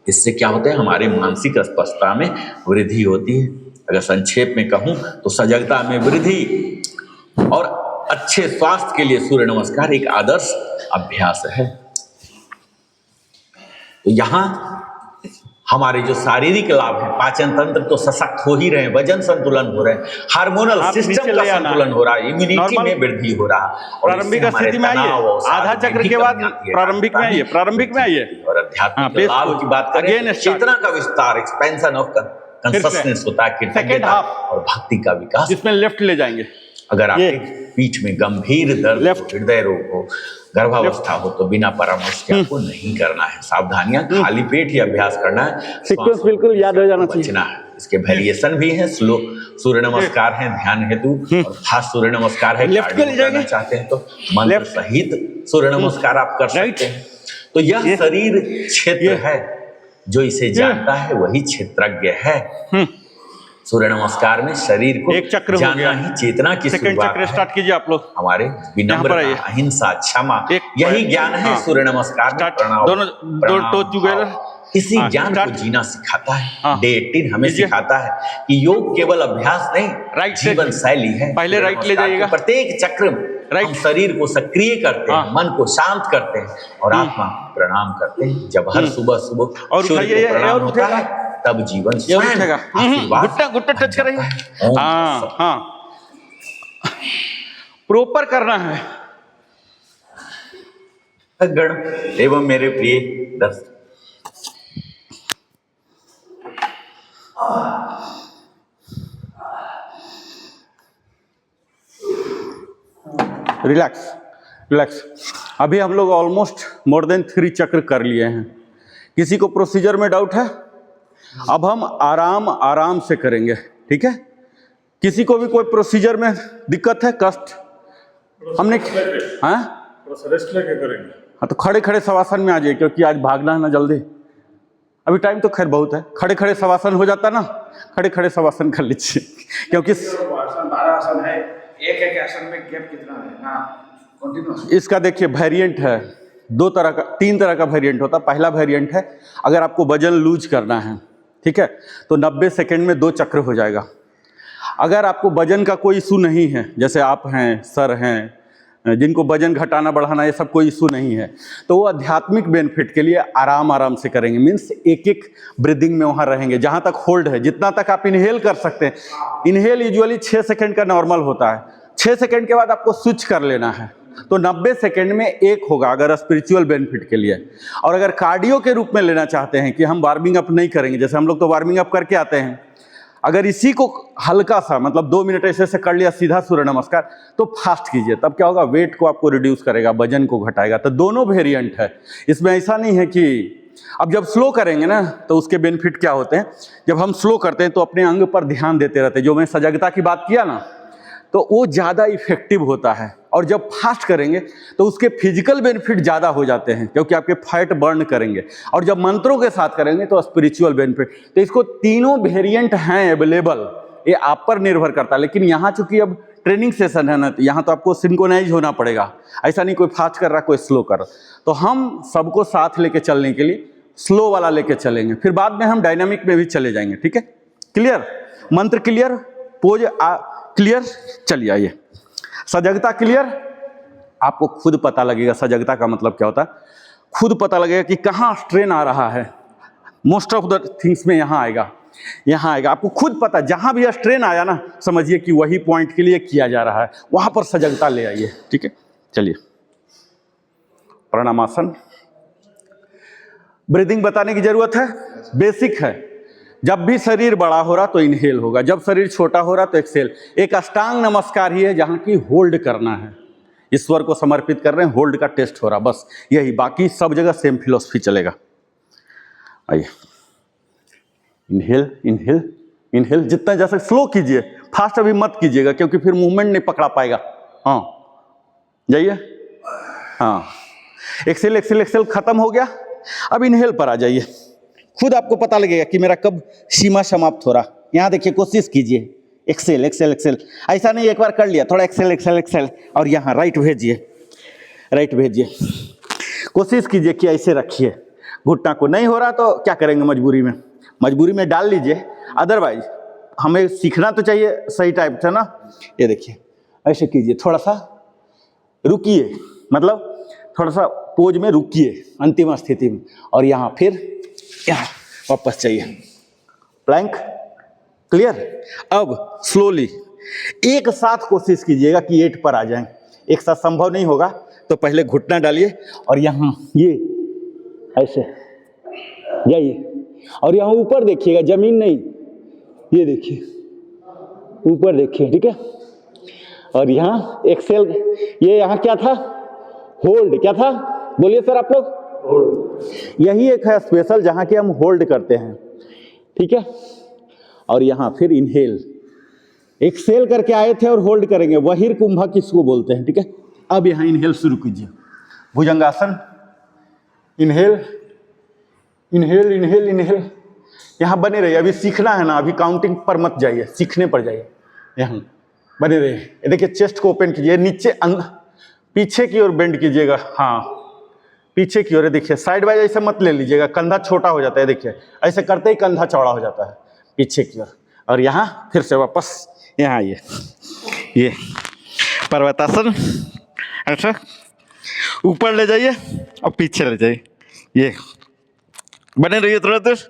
इससे क्या होता है, हमारे मानसिक स्पष्टता में वृद्धि होती है। अगर संक्षेप में कहूं तो सजगता में वृद्धि और अच्छे स्वास्थ्य के लिए सूर्य नमस्कार एक आदर्श अभ्यास है। तो यहाँ हमारे जो शारीरिक लाभ है, पाचन तंत्र तो सशक्त हो ही रहे हैं, वजन संतुलन हो रहे हैं, हार्मोनल सिस्टम का संतुलन हो रहा है, इम्यूनिटी में वृद्धि हो रहा है। प्रारंभिक स्थिति में आइए, आधा चक्र के बाद प्रारंभिक में आइए, प्रारंभिक में आइए। और आध्यात्मिक लाभ की बात करें, चेतना का विस्तार, एक्सपेंशन ऑफ कंसिस्टेंस होता है, सेकंड हाफ, और भक्ति का विकास, जिसमें लेफ्ट ले जाएंगे। अगर आपके पीठ में गंभीर दर्द, हृदय रोग हो, गर्भावस्था हो, तो बिना परामर्श के आपको नहीं करना है। सावधानियां, खाली पेट ही अभ्यास करना है। सीक्वेंस बिल्कुल याद हो जाना चाहिए। बचना है। इसके वेरिएशन भी हैं, स्लो सूर्य नमस्कार है ध्यान हेतु, और फास्ट सूर्य नमस्कार है कार्डियो करना चाहते हैं तो मंत्र सहित सूर्य नमस्कार आप कर सकते हैं। तो यह शरीर क्षेत्र है, जो इसे जानता है वही क्षेत्रज्ञ है। सूर्य नमस्कार में शरीर को एक चक्र जानना ही चेतना की शुरुआत है। स्टार्ट कीजिए आप लोग। हमारे विनम्रता, अहिंसा, क्षमा, यही ज्ञान है सूर्य नमस्कार में। दोनों इसी ज्ञान को जीना सिखाता है। डे 18 हमें सिखाता है कि योग केवल अभ्यास नहीं, जीवन शैली है। पहले राइट ले जाइएगा। प्रत्येक चक्र में हम शरीर को सक्रिय करते हैं, मन को शांत करते हैं और आत्मा प्रणाम करते हैं। जब हर सुबह सुबह और सूर्य को प्रणाम होता है, तब जीवन घुट्टा टच करेंगे। हाँ, प्रॉपर करना है। गण एवं मेरे प्रिय दर्शक, रिलैक्स। अभी हम लोग ऑलमोस्ट मोर देन 3 चक्र कर लिए हैं। किसी को प्रोसीजर में डाउट है? अब हम आराम से करेंगे, ठीक है? किसी को भी कोई प्रोसीजर में दिक्कत है, कष्ट? हमने रेस्ट लेके करेंगे। हाँ, तो खड़े खड़े शवासन में आ जाइए, क्योंकि आज भागना है ना जल्दी। अभी टाइम तो खैर बहुत है। खड़े खड़े शवासन हो जाता ना, खड़े खड़े शवासन कर लीजिए, क्योंकि 12 आसन है। एक आसन में गैप कितना है? कंटिन्यूअस। इसका देखिए वेरिएंट है, 3 तरह का वेरिएंट होता है। पहला वेरिएंट है, अगर आपको वजन लूज करना है, ठीक है, तो 90 सेकेंड में 2 चक्र हो जाएगा। अगर आपको वजन का कोई इशू नहीं है, जैसे आप हैं, सर हैं, जिनको वजन घटाना बढ़ाना ये सब कोई इशू नहीं है, तो वो आध्यात्मिक बेनिफिट के लिए आराम से करेंगे। मीन्स एक ब्रीदिंग में वहाँ रहेंगे, जहाँ तक होल्ड है, जितना तक आप इनहेल कर सकते हैं। इनहेल यूजुअली 6 सेकेंड का नॉर्मल होता है। 6 सेकेंड के बाद आपको स्विच कर लेना है, तो 90 सेकेंड में 1 होगा, अगर स्पिरिचुअल बेनिफिट के लिए। और अगर कार्डियो के रूप में लेना चाहते हैं कि हम वार्मिंग अप नहीं करेंगे, जैसे हम लोग तो वार्मिंग अप करके आते हैं, अगर इसी को हल्का सा, मतलब 2 मिनट ऐसे कर लिया सीधा सूर्य नमस्कार, तो फास्ट कीजिए। तब क्या होगा, वेट को आपको रिड्यूस करेगा, वजन को घटाएगा। तो दोनों वेरिएंट है इसमें। ऐसा नहीं है कि अब जब स्लो करेंगे ना, तो उसके बेनिफिट क्या होते हैं। जब हम स्लो करते हैं तो अपने अंग पर ध्यान देते रहते हैं, जो मैं सजगता की बात किया ना, तो वो ज़्यादा इफेक्टिव होता है। और जब फास्ट करेंगे तो उसके फिजिकल बेनिफिट ज़्यादा हो जाते हैं, क्योंकि आपके फैट बर्न करेंगे। और जब मंत्रों के साथ करेंगे तो स्पिरिचुअल बेनिफिट। तो इसको तीनों वेरिएंट हैं अवेलेबल, ये आप पर निर्भर करता है। लेकिन यहाँ चूंकि अब ट्रेनिंग सेशन है ना, तो यहाँ तो आपको सिंक्रोनाइज होना पड़ेगा। ऐसा नहीं कोई फास्ट कर रहा, कोई स्लो कर रहा। तो हम सबको साथ लेके चलने के लिए स्लो वाला लेके चलेंगे, फिर बाद में हम डायनामिक में भी चले जाएंगे, ठीक है। क्लियर, मंत्र क्लियर, पोज क्लियर। चलिए आइए, सजगता क्लियर। आपको खुद पता लगेगा सजगता का मतलब क्या होता है, खुद पता लगेगा कि कहाँ स्ट्रेन आ रहा है। मोस्ट ऑफ द थिंग्स में यहाँ आएगा, यहाँ आएगा, आपको खुद पता, जहाँ भी स्ट्रेन आया ना समझिए कि वही पॉइंट के लिए किया जा रहा है, वहाँ पर सजगता ले आइए, ठीक है। चलिए, प्रणामासन। ब्रीदिंग बताने की जरूरत है, बेसिक है। जब भी शरीर बड़ा हो रहा तो इनहेल होगा, जब शरीर छोटा हो रहा तो एक्सेल। एक अष्टांग नमस्कार ही है जहाँ की होल्ड करना है, ईश्वर को समर्पित कर रहे हैं, होल्ड का टेस्ट हो रहा, बस यही, बाकी सब जगह सेम फिलॉसफी चलेगा। आइए, इनहेल इनहेल इनहेल, जितना जैसे स्लो कीजिए, फास्ट अभी मत कीजिएगा क्योंकि फिर मूवमेंट नहीं पकड़ा पाएगा। हाँ जाइए, हाँ, एक्सेल एक्सेल एक्सेल खत्म हो गया, अब इनहेल पर आ जाइए। खुद आपको पता लगेगा कि मेरा कब सीमा समाप्त हो रहा। यहाँ देखिए, कोशिश कीजिए, एक्सेल एक्सेल एक्सेल, ऐसा नहीं एक बार कर लिया, थोड़ा एक्सेल एक्सेल एक्सेल, और यहाँ राइट भेजिए, राइट भेजिए। कोशिश कीजिए कि ऐसे रखिए घुटना को, नहीं हो रहा तो क्या करेंगे, मजबूरी में डाल लीजिए, अदरवाइज हमें सीखना तो चाहिए सही टाइप से ना। ये देखिए, ऐसे कीजिए, थोड़ा सा रुकिए, मतलब थोड़ा सा पोज में रुकिए अंतिम स्थिति में, और यहाँ फिर यहाँ वापस चाहिए, प्लैंक। क्लियर। अब स्लोली एक साथ कोशिश कीजिएगा कि 8 पर आ जाएं। एक साथ संभव नहीं होगा तो पहले घुटना डालिए और यहाँ ये ऐसे जाइए, और यहाँ ऊपर देखिएगा, जमीन नहीं, ये देखिए ऊपर देखिए, ठीक है। और यहाँ एक्सेल, ये यहाँ क्या था, होल्ड, क्या था बोलिए सर आप लोग, यही एक है स्पेशल जहाँ के हम होल्ड करते हैं, ठीक है। और यहाँ फिर इनहेल, एक्सेल करके आए थे और होल्ड करेंगे, वही कुंभक किसको बोलते हैं, ठीक है। अब यहाँ इनहेल शुरू कीजिए, भुजंगासन, इनहेल इनहेल इनहेल इनहेल, यहाँ बने रहिए। अभी सीखना है ना, अभी काउंटिंग पर मत जाइए, सीखने पर जाइए, यहाँ बने रहिए। देखिए, चेस्ट को ओपन कीजिए, नीचे पीछे की ओर बेंड कीजिएगा, हाँ पीछे की ओर। देखिए साइड बाइज ऐसे मत ले लीजिएगा, कंधा छोटा हो जाता है, देखिए ऐसे करते ही कंधा चौड़ा हो जाता है, पीछे की ओर। और यहाँ फिर से वापस यहाँ आइए, ये पर्वतासन, ऐसा ऊपर ले जाइए और पीछे ले जाइए, ये बने रहिए थोड़ा देर।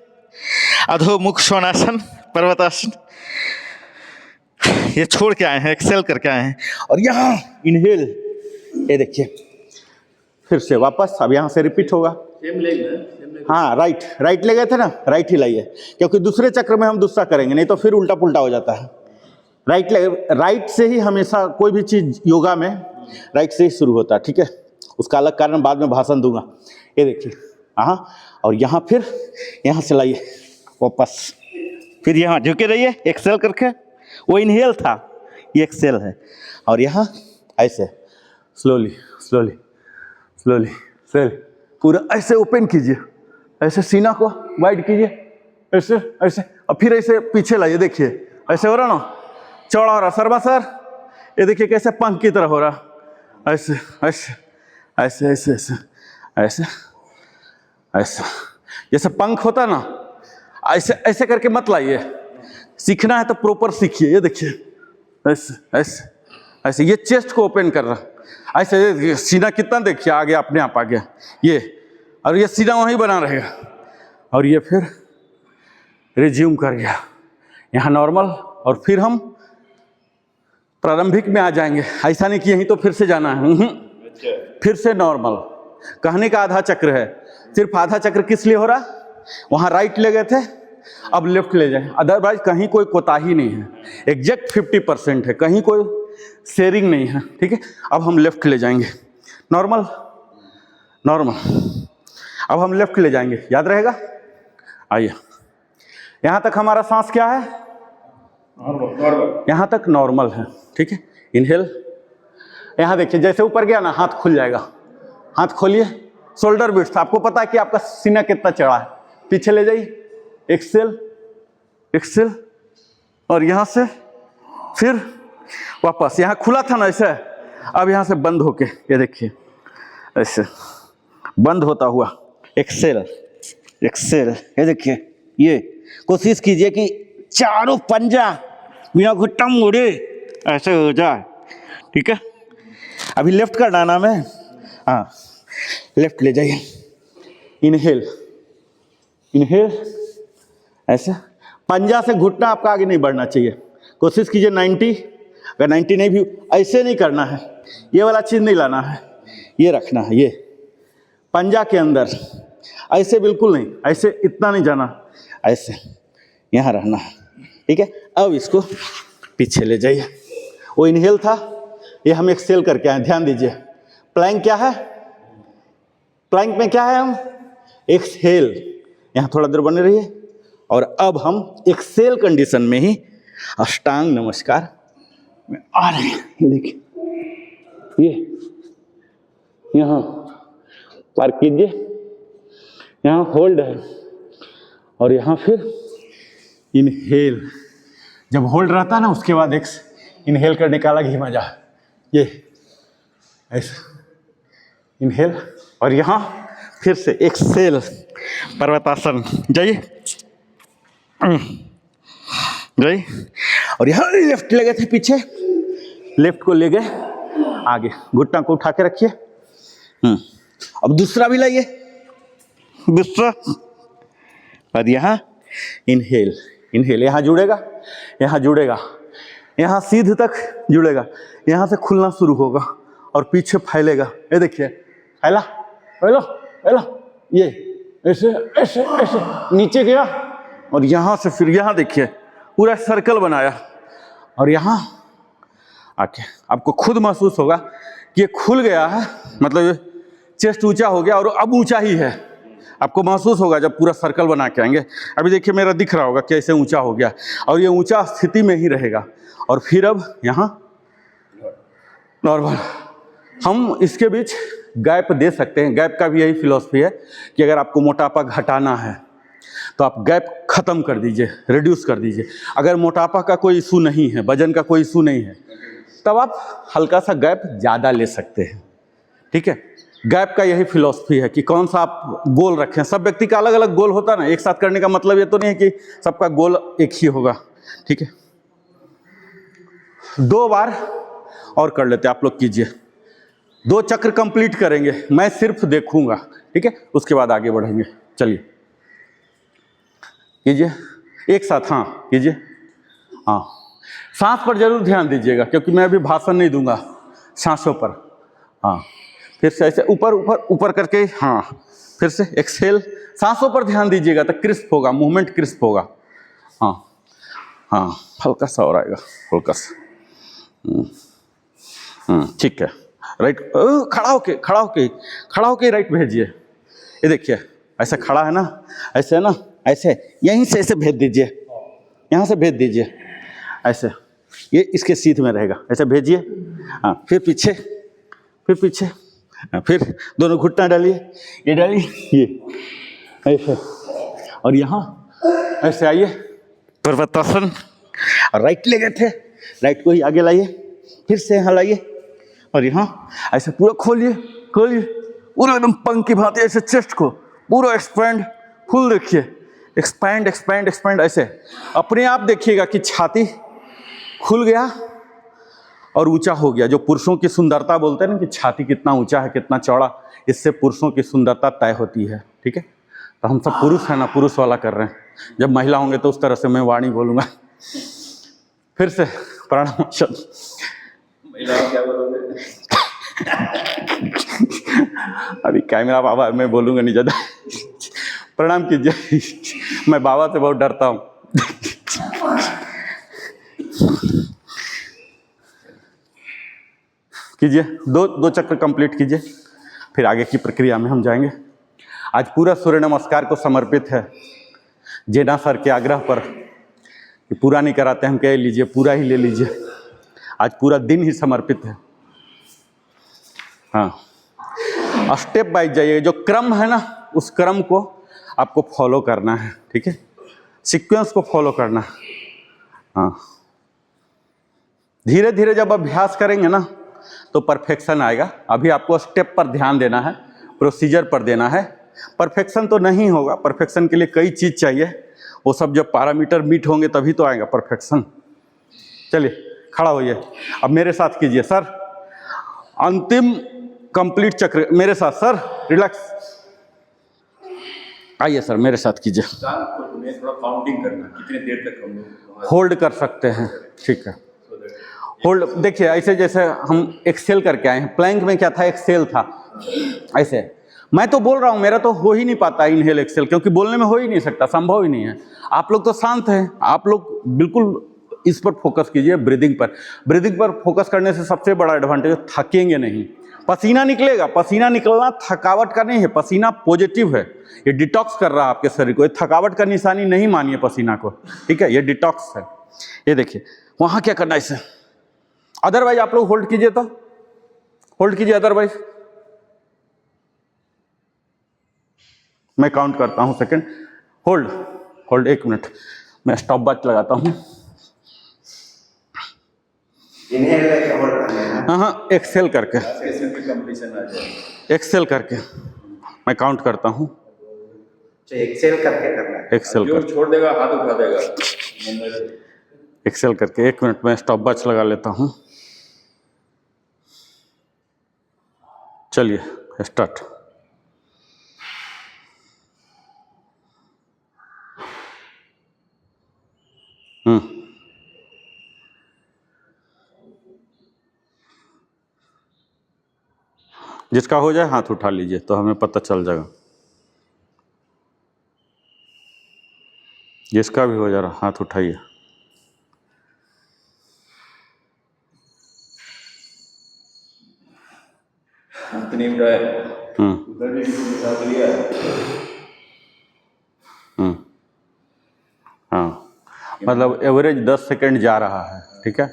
अधोमुख सोनासन, पर्वतासन, ये छोड़ के आए हैं, एक्सेल करके आए हैं। और यहाँ इनहेल, ये देखिए फिर से वापस, अब यहाँ से रिपीट होगा। हाँ राइट ले गए थे ना, राइट ही लाइए, क्योंकि दूसरे चक्र में हम दूसरा करेंगे, नहीं तो फिर उल्टा पुल्टा हो जाता है। राइट से ही हमेशा कोई भी चीज योगा में राइट से ही शुरू होता है, ठीक है। उसका अलग कारण बाद में भाषण दूंगा। ये देखिए, हाँ, और यहाँ फिर यहाँ से लाइए वापस, फिर यहाँ झुके रहिए एक्सेल करके, वो इनहेल था, ये एक्सेल है। और यहाँ ऐसे स्लोली स्लोली स्लोली सेल, पूरा ऐसे ओपन कीजिए, ऐसे सीना को वाइड कीजिए, ऐसे ऐसे, और फिर ऐसे पीछे लाइए, देखिए ऐसे हो रहा ना, चौड़ा हो रहा सर्वा सर, ये देखिए कैसे पंख की तरह हो रहा, ऐसे ऐसे ऐसे ऐसे ऐसे ऐसे ऐसे, जैसे पंख होता ना, ऐसे ऐसे करके मत लाइए। सीखना है तो प्रॉपर सीखिए। ये देखिए ऐसे ऐसे ऐसे, ये चेस्ट को ओपन कर रहा, ऐसे सीना कितना देखिए आ गया, अपने आप आ गया ये, और ये सीना वहीं बना रहेगा। और ये फिर रिज्यूम कर गया, यहाँ नॉर्मल, और फिर हम प्रारंभिक में आ जाएंगे। ऐसा नहीं कि यहीं तो फिर से जाना है, फिर से नॉर्मल। कहने का आधा चक्र है, सिर्फ आधा चक्र किस लिए हो रहा, वहाँ राइट ले गए थे, अब लेफ्ट ले जाए, अदरवाइज कहीं कोई कोताही नहीं है, एग्जैक्ट 50% है, कहीं कोई शेयरिंग नहीं है, ठीक है। अब हम लेफ्ट ले जाएंगे, नॉर्मल नॉर्मल, अब हम लेफ्ट ले जाएंगे, याद रहेगा। आइए, यहाँ तक हमारा सांस क्या है, नॉर्मल, यहाँ तक नॉर्मल है, ठीक है। इनहेल, यहाँ देखिए जैसे ऊपर गया ना, हाथ खुल जाएगा, हाथ खोलिए, शोल्डर विड्थ, आपको पता है कि आपका सीना कितना चढ़ा है, पीछे ले जाइए, एक्सेल एक्सेल, और यहाँ से फिर वापस, यहाँ खुला था ना ऐसे, अब यहाँ से बंद होके, ये देखिए ऐसे बंद होता हुआ एक्सेल, एक्सेल। ये देखिए, ये कोशिश कीजिए कि चारों पंजा बिना घुट्टा मोड़े ऐसे हो जाए, ठीक है। अभी लेफ्ट का डाना में, हाँ लेफ्ट ले जाइए। इनहेल, इनहेल, ऐसे पंजा से घुटना आपका आगे नहीं बढ़ना चाहिए। कोशिश कीजिए 90, अगर 90 नहीं भी, ऐसे नहीं करना है, ये वाला चीज़ नहीं लाना है, ये रखना है, ये पंजा के अंदर, ऐसे बिल्कुल नहीं, ऐसे इतना नहीं जाना, ऐसे यहाँ रहना है, ठीक है। अब इसको पीछे ले जाइए। वो इनहेल था, ये हम एक्सेल करके आए, ध्यान दीजिए। प्लैंक क्या है, प्लैंक में क्या है, हम एक्सेल, यहाँ थोड़ा देर बने रहिए। और अब हम एक्सेल कंडीशन में ही अष्टांग नमस्कार में आ रहे हैं। ये देखिए, ये यहाँ पार कीजिए, यहाँ होल्ड है और यहाँ फिर इनहेल। जब होल्ड रहता है ना, उसके बाद इनहेल करने का अलग ही मजा है। ये ऐसे इनहेल और यहाँ फिर से एक्सेल, पर्वतासन। जाइए, जाइए। और यहाँ लेफ्ट ले गए थे पीछे, लेफ्ट को ले गए आगे, घुटना को उठा के रखिए। अब दूसरा भी लाइए, दूसरा। और यहाँ इनहेल, इनहेल, यहाँ जुड़ेगा, यहाँ जुड़ेगा, यहाँ सीध तक जुड़ेगा, यहाँ से खुलना शुरू होगा और पीछे फैलेगा। ये देखिए, फैला, फैलो, फैला, ये ऐसे ऐसे ऐसे नीचे गया और यहाँ से फिर यहाँ देखिए पूरा सर्कल बनाया और यहाँ आके आपको खुद महसूस होगा कि ये खुल गया है, मतलब ये चेस्ट ऊंचा हो गया और अब ऊंचा ही है। आपको महसूस होगा जब पूरा सर्कल बना के आएंगे। अभी देखिए मेरा दिख रहा होगा कैसे ऊंचा हो गया और ये ऊंचा स्थिति में ही रहेगा। और फिर अब यहाँ नॉर्मल। हम इसके बीच गैप दे सकते हैं। गैप का भी यही फिलॉसफी है कि अगर आपको मोटापा घटाना है तो आप गैप खत्म कर दीजिए, रिड्यूस कर दीजिए। अगर मोटापा का कोई इशू नहीं है, वजन का कोई इशू नहीं है, तब आप हल्का सा गैप ज़्यादा ले सकते हैं, ठीक है। गैप का यही फिलॉसफी है कि कौन सा आप गोल रखें। सब व्यक्ति का अलग अलग गोल होता है ना, एक साथ करने का मतलब ये तो नहीं है कि सबका गोल एक ही होगा, ठीक है। 2 बार और कर लेते, आप लोग कीजिए। 2 चक्र कंप्लीट करेंगे, मैं सिर्फ देखूंगा, ठीक है, उसके बाद आगे बढ़ेंगे। चलिए कीजिए एक साथ, हाँ कीजिए। हाँ, सांस पर जरूर ध्यान दीजिएगा क्योंकि मैं अभी भाषण नहीं दूंगा, सांसों पर। हाँ, फिर से ऐसे ऊपर ऊपर ऊपर करके, हाँ फिर से एक्सहेल। सांसों पर ध्यान दीजिएगा तो क्रिस्प होगा, मूवमेंट क्रिस्प होगा। हाँ हाँ, हल्का सा और आएगा, हल्का सा। ठीक है, राइट। खड़ा होके राइट भेजिए। ये देखिए ऐसे खड़ा है ना, ऐसे है ना, ऐसे यहीं से ऐसे भेज दीजिए, यहाँ से भेज दीजिए ऐसे, ये इसके सीध में रहेगा। ऐसे भेजिए। हाँ, फिर पीछे, फिर पीछे, फिर दोनों घुटना डालिए, ये डालिए, ये ऐसे, और यहाँ ऐसे आइए, पर्वतासन। और राइट ले गए थे, राइट को ही आगे लाइए, फिर से यहाँ लाइए और यहाँ ऐसे पूरा खोलिए, खोलिए पूरा एकदम पंख की भांति, ऐसे चेस्ट को पूरा एक्सपैंड, फुल देखिए, एक्सपैंड एक्सपैंड एक्सपैंड। ऐसे अपने आप देखिएगा कि छाती खुल गया और ऊंचा हो गया। जो पुरुषों की सुंदरता बोलते हैं ना कि छाती कितना ऊंचा है, कितना चौड़ा, इससे पुरुषों की सुंदरता तय होती है, ठीक है। तो हम सब पुरुष हैं ना, पुरुष वाला कर रहे हैं। जब महिला होंगे तो उस तरह से मैं वाणी बोलूँगा। फिर से प्रणाम। क्या बोलोगे? अभी कैमरा बाबा, मैं बोलूँगा नहीं ज़्यादा। प्रणाम कीजिए, मैं बाबा से बहुत डरता हूँ। कीजिए, दो चक्र कंप्लीट कीजिए, फिर आगे की प्रक्रिया में हम जाएंगे। आज पूरा सूर्य नमस्कार को समर्पित है। जेना सर के आग्रह पर कि पूरा नहीं कराते, हम कह लीजिए पूरा ही ले लीजिए। आज पूरा दिन ही समर्पित है। हाँ, स्टेप बाइज जाइए। जो क्रम है ना, उस क्रम को आपको फॉलो करना है, ठीक है, सीक्वेंस को फॉलो करना है। हाँ, धीरे धीरे जब अभ्यास करेंगे ना तो परफेक्शन आएगा। अभी आपको स्टेप पर ध्यान देना है, प्रोसीजर पर देना है, परफेक्शन तो नहीं होगा, परफेक्शन के लिए कई चीज़ चाहिए, वो सब जब पैरामीटर मीट होंगे तभी तो आएगा परफेक्शन। चलिए खड़ा होइए, अब मेरे साथ कीजिए सर, अंतिम कंप्लीट चक्र मेरे साथ सर, रिलैक्स आइए सर मेरे साथ कीजिए। थोड़ा काउंटिंग करना, कितने देर तक हम लोग होल्ड कर सकते हैं, ठीक है। होल्ड देखिए, ऐसे जैसे हम एक्सेल करके आए हैं, प्लैंक में क्या था, एक्सेल था, ऐसे मैं तो बोल रहा हूँ, मेरा तो हो ही नहीं पाता इनहेल एक्सेल, क्योंकि बोलने में हो ही नहीं सकता, संभव ही नहीं है। आप लोग तो शांत हैं, आप लोग बिल्कुल इस पर फोकस कीजिए, ब्रीदिंग पर। ब्रीदिंग पर फोकस करने से सबसे बड़ा एडवांटेज, थकेंगे नहीं, पसीना निकलेगा, पसीना निकलना थकावट का नहीं है, पसीना पॉजिटिव है, ये डिटॉक्स कर रहा है आपके शरीर को, ये थकावट का निशानी नहीं मानिए पसीना को, ठीक है, ये डिटॉक्स है। ये देखिए वहाँ क्या करना है इसे, अदरवाइज आप लोग होल्ड कीजिए, तो होल्ड कीजिए, अदरवाइज मैं काउंट करता हूँ सेकंड, होल्ड होल्ड 1 मिनट, मैं स्टॉप वॉच लगाता हूँ। इनहेल करके होल्ड करना है। हाँ, एक्सेल करके, सेशन की कंप्लीशन आ जाए। एक्सेल करके मैं काउंट करता हूँ, तो एक्सेल करके करना है। एक्सेल जो करके, छोड़ देगा हाथ उठा देगा। एक्सेल करके 1 मिनट में स्टॉप वॉच लगा लेता हूँ। चलिए स्टार्ट। जिसका हो जाए हाथ उठा लीजिए तो हमें पता चल जाएगा, जिसका भी हो जा रहा हाथ उठाइए। हाथ नहीं उठाया, उधर भी किसी के साथ लिया। हाँ, मतलब एवरेज 10 सेकंड जा रहा है, ठीक है,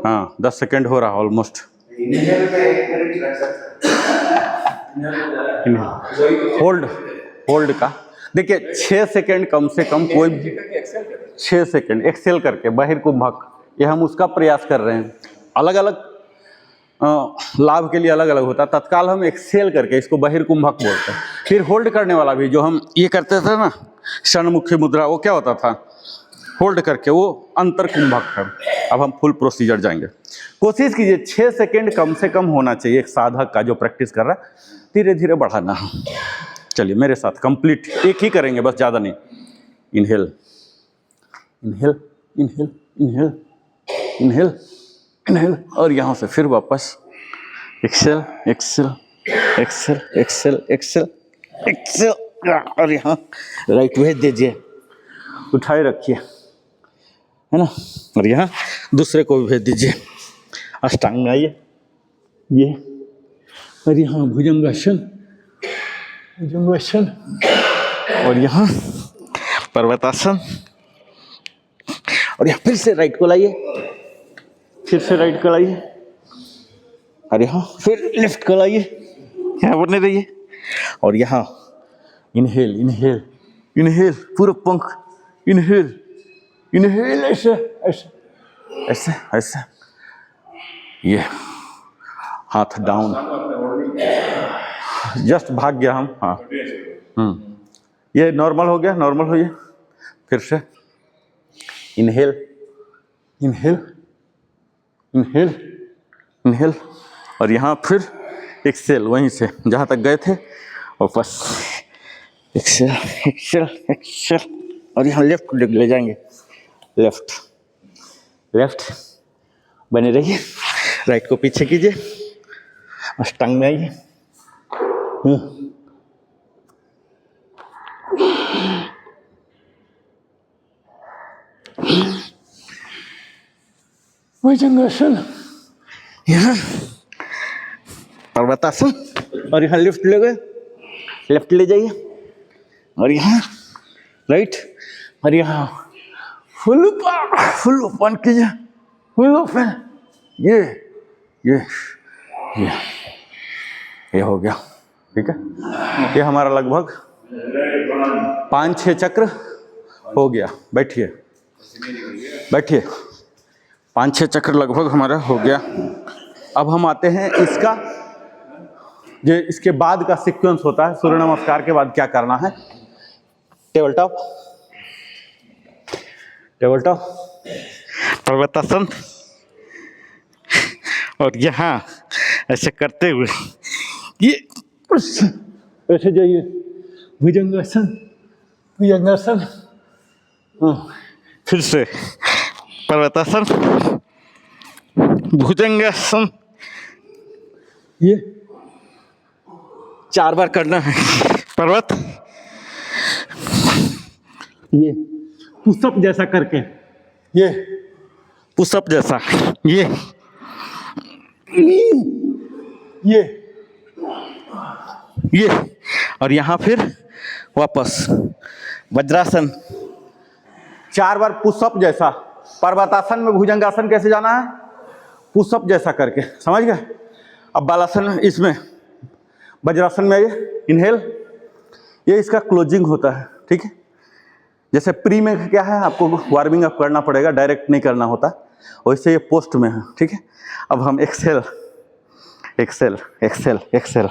हाँ 10 सेकंड हो रहा ऑलमोस्ट। इनहेल में 1 मिनट लग सकता है। होल्ड, होल्ड का देखिए 6 सेकंड कम से कम, कोई भी 6 सेकंड एक्सेल करके बहिर्कुंभक, ये हम उसका प्रयास कर रहे हैं। अलग अलग लाभ के लिए अलग अलग होता है, तत्काल हम एक्सेल करके इसको बहिर्कुंभक बोलते हैं। फिर होल्ड करने वाला भी जो हम ये करते थे ना, षण्मुखी मुद्रा, वो क्या होता था, होल्ड करके, वो अंतरकुंभक है। अब हम फुल प्रोसीजर जाएंगे। कोशिश कीजिए 6 सेकंड कम से कम होना चाहिए एक साधक का जो प्रैक्टिस कर रहा है, धीरे धीरे बढ़ाना है। चलिए मेरे साथ कंप्लीट, एक ही करेंगे बस, ज़्यादा नहीं। Inhale inhale inhale inhale inhale inhale, और यहाँ से फिर वापस exhale exhale exhale exhale exhale exhale, और यहाँ राइट भेज दीजिए, उठाए रखिए, है ना, और यहाँ दूसरे को भी भेज दीजिए। अष्टांग में आइए, ये, और यहाँ भुजंगासन, भुजंगासन, और यहाँ पर्वतासन, और यहाँ फिर से राइट को लाइए, फिर से राइट को लाइए, और यहाँ फिर लेफ्ट को लाइए, यहाँ बने रहिए, और यहाँ इनहेल इनहेल इनहेल, पूरा पंख, इनहेल इनहेल, ऐसे ऐसे ऐसे ऐसे, ये हाथ डाउन, जस्ट भाग गया हम, हाँ ये नॉर्मल हो गया, नॉर्मल होइए, फिर से इनहेल इनहेल इनहेल इनहेल, और यहाँ फिर एक्सेल, वहीं से जहाँ तक गए थे वापस, एक्सेल एक्सेल एक्सेल, और यहाँ लेफ्ट ले जाएंगे, लेफ्ट लेफ्ट, बने रहिए, राइट को पीछे कीजिए, अष्टांग में आइए, भुजंगासन, यहाँ पर्वतासन, और यहाँ लेफ्ट ले गए, लेफ्ट ले जाइए, और यहाँ राइट, और यहाँ फुल ओपन कीजिए, फुल ओपन, ये ये हो गया, ठीक है। ये हमारा लगभग 5-6 चक्र हो गया। बैठिए बैठिए, 5-6 चक्र लगभग हमारा हो गया। अब हम आते हैं इसका जो इसके बाद का सीक्वेंस होता है, सूर्य नमस्कार के बाद क्या करना है, टेबल टॉप, टेबल टॉप, पर्वतासन, और यहाँ ऐसे करते हुए ये ऐसे जाइए, भुजंगासन, भुजंगासन, फिर से पर्वतासन, भुजंगासन, ये 4 बार करना है। पर्वत, ये पुशअप जैसा करके, ये पुशअप जैसा, ये और यहाँ फिर वापस वज्रासन, 4 बार पुशअप जैसा। पर्वतासन में भुजंगासन कैसे जाना है, पुशअप जैसा करके, समझ गए। अब बालासन, इसमें वज्रासन में ये इनहेल, ये इसका क्लोजिंग होता है, ठीक है। जैसे प्री में क्या है, आपको वार्मिंग अप करना पड़ेगा, डायरेक्ट नहीं करना होता, वैसे ये पोस्ट में है, ठीक है। अब हम exhale, exhale, exhale, exhale,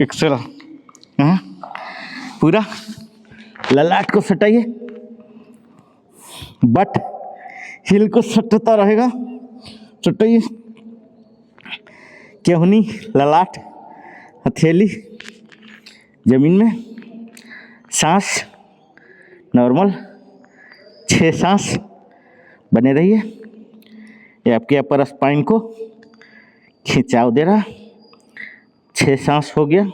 exhale, पूरा ललाट को सटाइए, बट हिल को सटता रहेगा, सटाइए, केहनी, ललाट, हथेली जमीन में, सांस नॉर्मल, 6 सांस बने रहिए। ये आपके अपर स्पाइन को खिंचाव दे रहा, 6 सांस हो गया।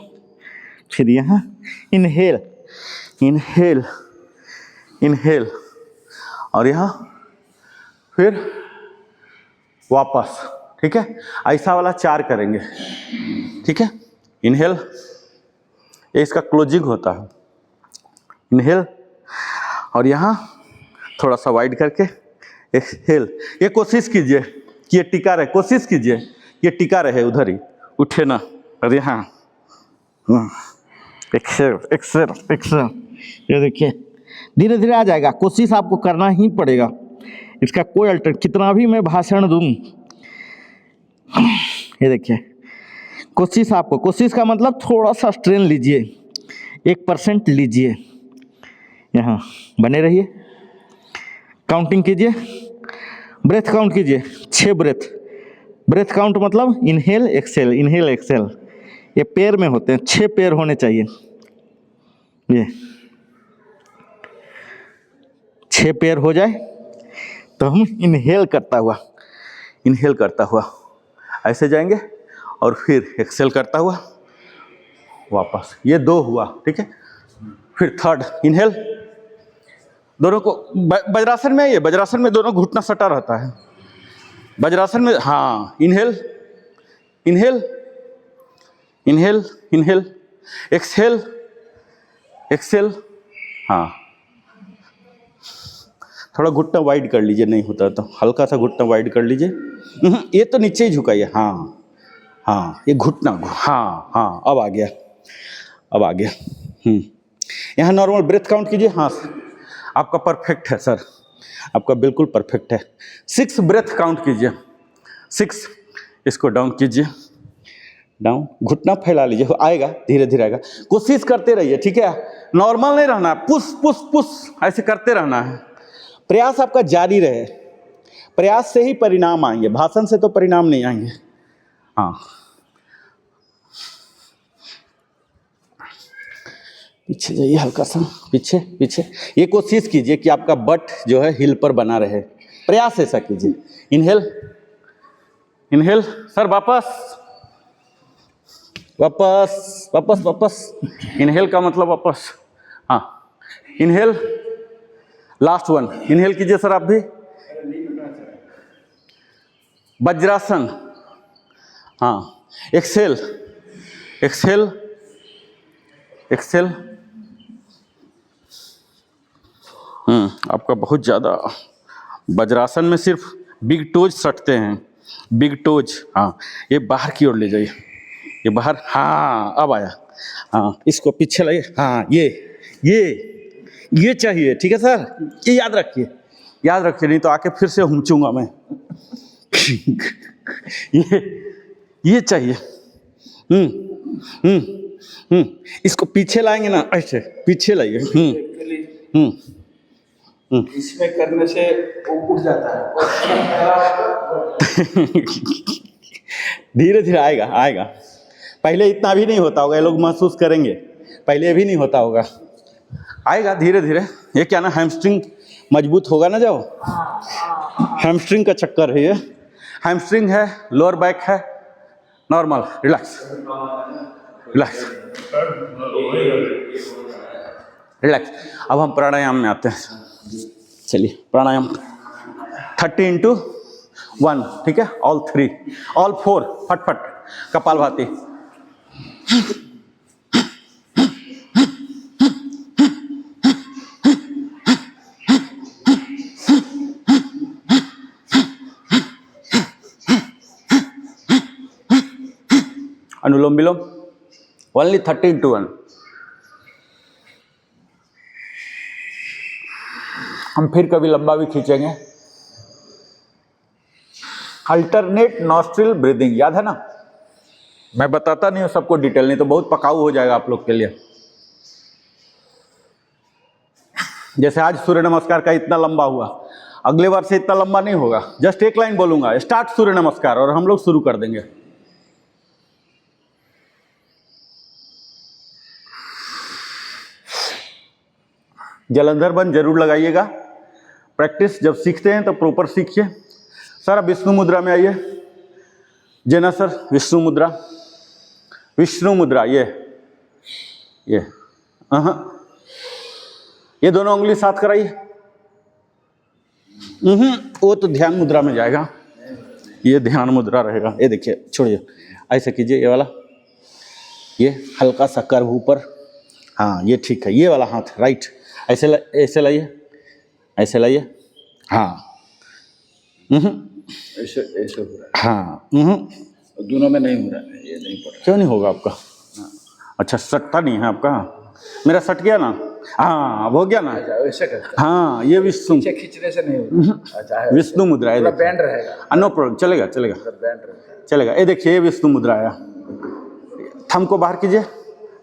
फिर यहाँ इनहेल, इनहेल, इनहेल, और यहाँ फिर वापस, ठीक है। ऐसा वाला 4 करेंगे, ठीक है। इनहेल, ये इसका क्लोजिंग होता है, इनहेल, और यहाँ थोड़ा सा वाइड करके एक्सहेल। ये कोशिश कीजिए कि ये टिका रहे, कोशिश कीजिए ये टिका रहे, उधर ही उठे ना। और यहाँ एक्सेल, एक्सेल, एक्सेल, ये देखिए धीरे धीरे आ जाएगा, कोशिश आपको करना ही पड़ेगा, इसका कोई अल्टर, कितना भी मैं भाषण दूं, ये देखिए कोशिश आपको, कोशिश का मतलब थोड़ा सा स्ट्रेन लीजिए, 1% लीजिए, यहाँ बने रहिए, काउंटिंग कीजिए, ब्रेथ काउंट कीजिए, 6 ब्रेथ, ब्रेथ काउंट मतलब इनहेल एक्सेल, इनहेल एक्सेल, ये पैर में होते हैं, 6 पैर होने चाहिए, ये 6 पैर हो जाए तो हम इनहेल करता हुआ, इनहेल करता हुआ ऐसे जाएंगे, और फिर एक्सेल करता हुआ वापस, ये 2 हुआ, ठीक है। फिर थर्ड इनहेल, दोनों को वज्रासन में, ये वज्रासन में दोनों घुटना सटा रहता है, वज्रासन में, हाँ, inhale, inhale, inhale, inhale, exhale, exhale, हाँ, थोड़ा घुटना वाइड कर लीजिए, नहीं होता तो हल्का सा घुटना वाइड कर लीजिए, ये तो नीचे ही झुकाइए, हाँ हाँ, ये घुटना, हाँ हाँ, अब आ गया, अब आ गया। यहाँ नॉर्मल ब्रेथ काउंट कीजिए, हाँ आपका परफेक्ट है सर, आपका बिल्कुल परफेक्ट है। 6 ब्रेथ काउंट कीजिए, 6, इसको डाउन कीजिए, डाउन, घुटना फैला लीजिए, आएगा धीरे धीरे आएगा, कोशिश करते रहिए, ठीक है। नॉर्मल नहीं रहना, पुश पुश पुश ऐसे करते रहना है, प्रयास आपका जारी रहे, प्रयास से ही परिणाम आएंगे, भाषण से तो परिणाम नहीं आएंगे। हाँ, पीछे जाइए हल्का सा, पीछे पीछे, ये कोशिश कीजिए कि आपका बट जो है हिल पर बना रहे, प्रयास ऐसा कीजिए। इनहेल, इनहेल, सर वापस वापस वापस वापस, इनहेल का मतलब वापस, हाँ, इनहेल, लास्ट वन, इनहेल कीजिए सर आप भी, वज्रासन, हाँ, एक्सेल, एक्सेल, एक्सेल, आपका बहुत ज़्यादा वज्रासन में सिर्फ बिग टोज सटते हैं, बिग टोज, हाँ, ये बाहर की ओर ले जाइए, ये बाहर, हाँ, अब आया, हाँ, इसको पीछे लाइए, हाँ, ये चाहिए, ठीक है सर, ये याद रखिए, याद रखिए, नहीं तो आके फिर से हुमचूंगा मैं। ये चाहिए, इसको पीछे लाएंगे ना, ऐसे पीछे लाइए। इसमें करने से वो उठ जाता है। धीरे धीरे आएगा आएगा। पहले इतना भी नहीं होता होगा, ये लोग महसूस करेंगे, पहले भी नहीं होता होगा, आएगा धीरे धीरे। ये क्या ना, हैमस्ट्रिंग मजबूत होगा ना जब, हैमस्ट्रिंग का चक्कर है ये। हैमस्ट्रिंग है, लोअर बैक है, नॉर्मल, रिलैक्स रिलैक्स रिलैक्स। अब हम प्राणायाम में आते हैं। चलिए प्राणायाम 30 into 1, ठीक है, ऑल 3 ऑल 4, फटफट कपालभाति। अनुलोम विलोम ओनली 30 into 1। हम फिर कभी लंबा भी खींचेंगे। अल्टरनेट नॉस्ट्रिल ब्रीदिंग, याद है ना? मैं बताता नहीं हूं सबको डिटेल, नहीं तो बहुत पकाऊ हो जाएगा आप लोग के लिए। जैसे आज सूर्य नमस्कार का इतना लंबा हुआ, अगले बार से इतना लंबा नहीं होगा। जस्ट एक लाइन बोलूंगा, स्टार्ट सूर्य नमस्कार, और हम लोग शुरू कर देंगे। जलंधर बंद जरूर लगाइएगा। प्रैक्टिस जब सीखते हैं तो प्रॉपर सीखिए। सर अब विष्णु मुद्रा में आइए। जेना सर, विष्णु मुद्रा, विष्णु मुद्रा, ये ये दोनों उंगली साथ कराइए। वो तो ध्यान मुद्रा में जाएगा, ये ध्यान मुद्रा रहेगा। ये देखिए, छोड़िए, ऐसे कीजिए, ये वाला, ये हल्का सा कर्व ऊपर, हाँ ये ठीक है। ये वाला हाथ राइट, ऐसे ऐसे लाइए, ऐसे लाइए, हाँ ऐसे ऐसे हो रहा है। हाँ, दोनों में नहीं हो रहा है, ये नहीं पड़ क्यों नहीं होगा आपका? अच्छा, सटता नहीं है आपका? मेरा सट गया ना, हाँ अब हो गया ना। रहा है। ऐसे करते हाँ, ये विष्णु, हैं, खींचने से नहीं होता। अच्छा है, विष्णु मुद्रा है। पूरा बैंड रहेगा, नो प्रॉब्लम, चलेगा चलेगा बैंड रहेगा। चलेगा। ये देखिए, ये विष्णु मुद्रा आया। थंब को बाहर कीजिए,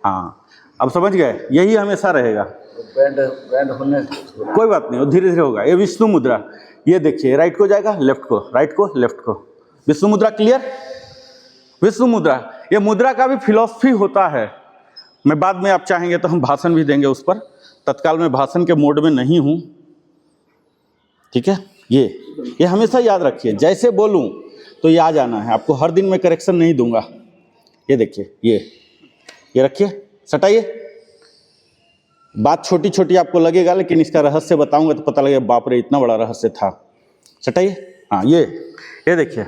हाँ अब समझ गए, यही हमेशा रहेगा। बैंड बैंड होने कोई बात नहीं, वो धीरे धीरे होगा। ये विष्णु मुद्रा, ये देखिए, राइट को जाएगा, लेफ्ट को, राइट को, लेफ्ट को। विष्णु मुद्रा क्लियर? विष्णु मुद्रा, ये मुद्रा का भी फिलॉसफी होता है। मैं बाद में, आप चाहेंगे तो हम भाषण भी देंगे उस पर। तत्काल में भाषण के मोड में नहीं हूं, ठीक है। ये हमेशा याद रखिए, जैसे बोलूं तो ये आ जाना है आपको। हर दिन मैं करेक्शन नहीं दूंगा। ये देखिए, ये रखिए, सटाइए। बात छोटी छोटी आपको लगेगा, लेकिन इसका रहस्य बताऊंगा तो पता लगेगा, बाप रे इतना बड़ा रहस्य था। सटाइए, हाँ ये देखिए।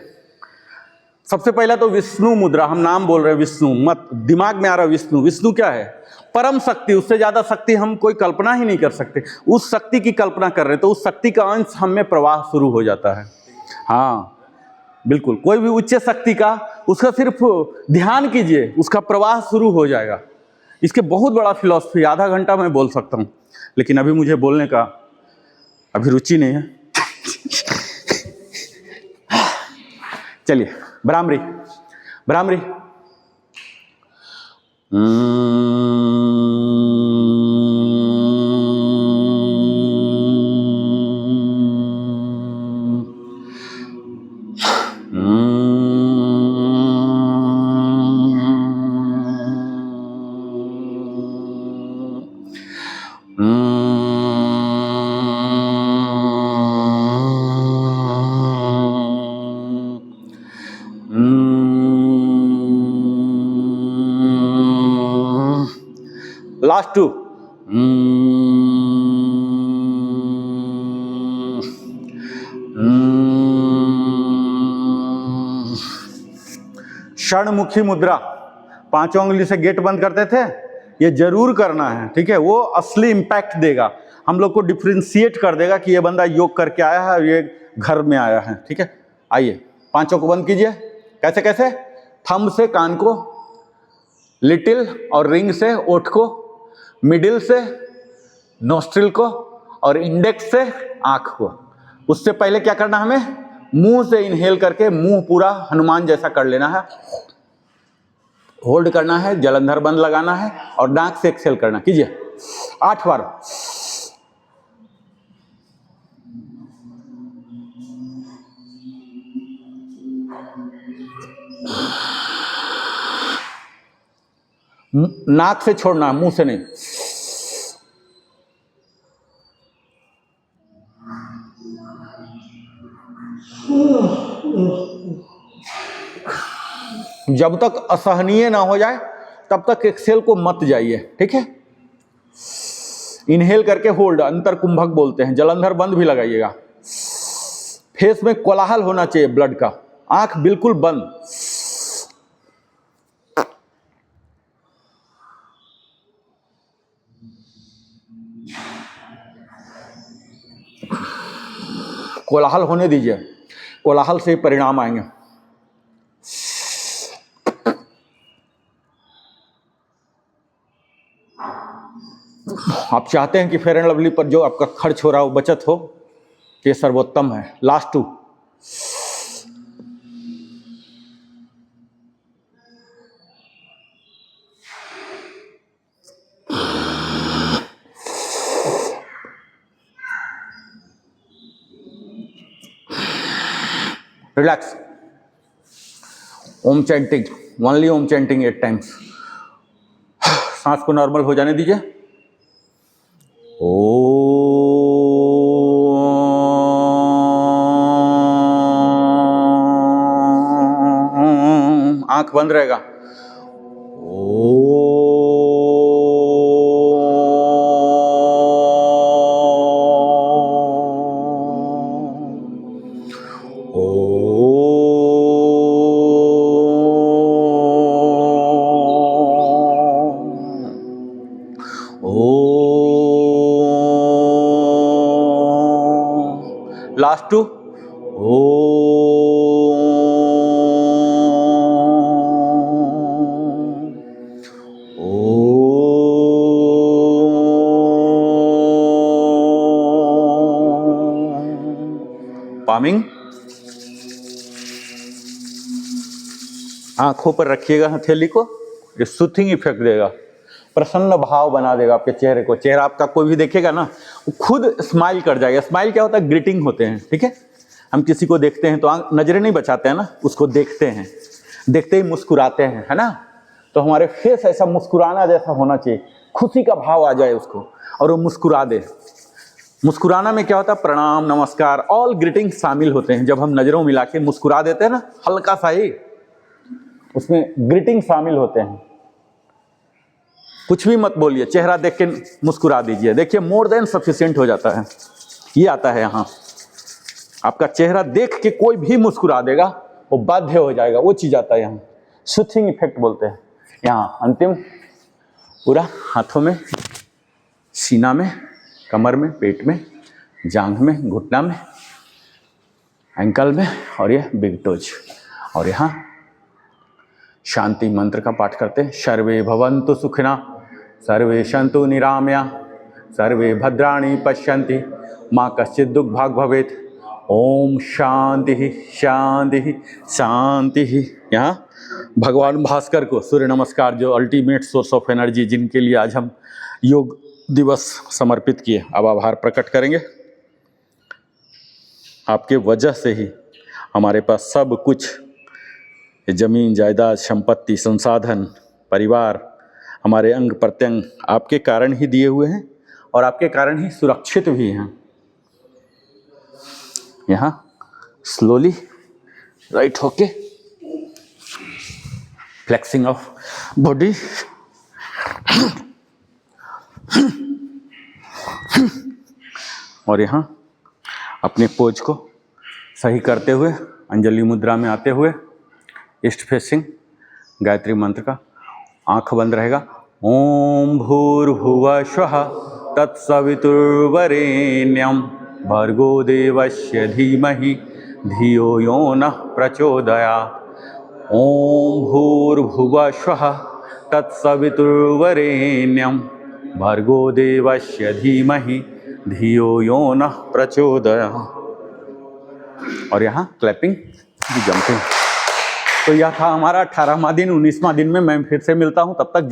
सबसे पहला तो विष्णु मुद्रा, हम नाम बोल रहे हैं विष्णु, मत दिमाग में आ रहा है विष्णु। विष्णु क्या है? परम शक्ति, उससे ज्यादा शक्ति हम कोई कल्पना ही नहीं कर सकते। उस शक्ति की कल्पना कर रहे तो उस शक्ति का अंश हम में प्रवाह शुरू हो जाता है। हाँ बिल्कुल, कोई भी उच्च शक्ति का, उसका सिर्फ ध्यान कीजिए, उसका प्रवाह शुरू हो जाएगा। इसके बहुत बड़ा फिलॉसफी, आधा घंटा मैं बोल सकता हूँ, लेकिन अभी मुझे बोलने का अभी रुचि नहीं है। चलिए, भ्रामरी, भ्रामरी, लास्ट 2, षणमुखी मुद्रा, 5 उंगली से गेट बंद करते थे, ये जरूर करना है, ठीक है। वो असली इम्पैक्ट देगा, हम लोग को डिफ्रेंशिएट कर देगा कि ये बंदा योग करके आया है और ये घर में आया है, ठीक है। आइए, 5 को बंद कीजिए। कैसे कैसे? थंब से कान को, लिटिल और रिंग से ओठ को, मिडिल से नोस्ट्रिल को, और इंडेक्स से आंख को। उससे पहले क्या करना है हमें? मुंह से इनहेल करके मुंह पूरा हनुमान जैसा कर लेना है। होल्ड करना है, जलंधर बंद लगाना है और नाक से एक्सेल करना। कीजिए 8 बार। नाक से छोड़ना, मुंह से नहीं। जब तक असहनीय ना हो जाए तब तक एक्सेल को मत जाइए, ठीक है। इनहेल करके होल्ड, अंतर कुंभक बोलते हैं। जलंधर बंद भी लगाइएगा। फेस में कोलाहल होना चाहिए ब्लड का, आंख बिल्कुल बंद। कोलाहल होने दीजिए, कोलाहल से ही परिणाम आएंगे। आप चाहते हैं कि फेयर एंड लवली पर जो आपका खर्च हो रहा हो बचत हो, ये सर्वोत्तम है। लास्ट 2। रिलैक्स। ओम चैंटिंग, ओनली ओम चैंटिंग 8 टाइम्स। सांस को नॉर्मल हो जाने दीजिए। आंख बंद रहेगा। लास्ट 2। पामिंग। आंखों पर रखिएगा हथेली को, ये सूथिंग इफेक्ट देगा, प्रसन्न भाव बना देगा आपके चेहरे को। चेहरा आपका कोई भी देखेगा ना, वो खुद स्माइल कर जाएगा। स्माइल क्या होता है? ग्रीटिंग होते हैं, ठीक है। हम किसी को देखते हैं तो नजरें नहीं बचाते हैं ना, उसको देखते हैं, देखते ही मुस्कुराते हैं, है ना। तो हमारे फेस ऐसा मुस्कुराना जैसा होना चाहिए, खुशी का भाव आ जाए उसको और वो मुस्कुरा दे। मुस्कुराना में क्या होता है? प्रणाम, नमस्कार, ऑल ग्रीटिंग शामिल होते हैं। जब हम नजरों मिला के मुस्कुरा देते हैं ना, हल्का सा ही, उसमें ग्रीटिंग शामिल होते हैं। कुछ भी मत बोलिए, चेहरा देख के मुस्कुरा दीजिए। देखिए मोर देन सफिशिएंट हो जाता है। ये आता है यहाँ, आपका चेहरा देख के कोई भी मुस्कुरा देगा, वो बाध्य हो जाएगा, वो चीज आता है यहाँ। सूथिंग इफेक्ट बोलते हैं। यहाँ अंतिम पूरा हाथों में, सीना में, कमर में, पेट में, जांघ में, घुटना में, एंकल में, और ये बिग टोज। और यहाँ शांति मंत्र का पाठ करते हैं। सर्वे भवन्तु सुखिना, सर्वे सन्तु निरामया, सर्वे भद्राणि पश्यन्ति, माँ कश्चित् दुःखभाग् भवेत्। ओम शांति शांति शांति। यहाँ भगवान भास्कर को सूर्य नमस्कार, जो अल्टीमेट सोर्स ऑफ एनर्जी, जिनके लिए आज हम योग दिवस समर्पित किए, अब आभार प्रकट करेंगे। आपके वजह से ही हमारे पास सब कुछ, जमीन जायदाद, संपत्ति, संसाधन, परिवार, हमारे अंग प्रत्यंग आपके कारण ही दिए हुए हैं और आपके कारण ही सुरक्षित भी हैं। यहाँ स्लोली राइट होके, फ्लेक्सिंग ऑफ बॉडी, और यहाँ अपने पोज को सही करते हुए अंजलि मुद्रा में आते हुए ईस्ट फेसिंग गायत्री मंत्र का, आंख बंद रहेगा। ओम भूर्भुवः स्वः तत्सवितुर्वरेण्यं भर्गो देवस्य धीमहि धियो यो नः प्रचोदयात्। ओम भूर्भुवः स्वः तत्सवितुर्वरेण्यं भर्गो देवस्य धीमहि धियो यो नः प्रचोदयात्। और यहाँ क्लैपिंग, जंपिंग। तो यह था हमारा 18वां दिन। 19वां दिन में मैं फिर से मिलता हूँ, तब तक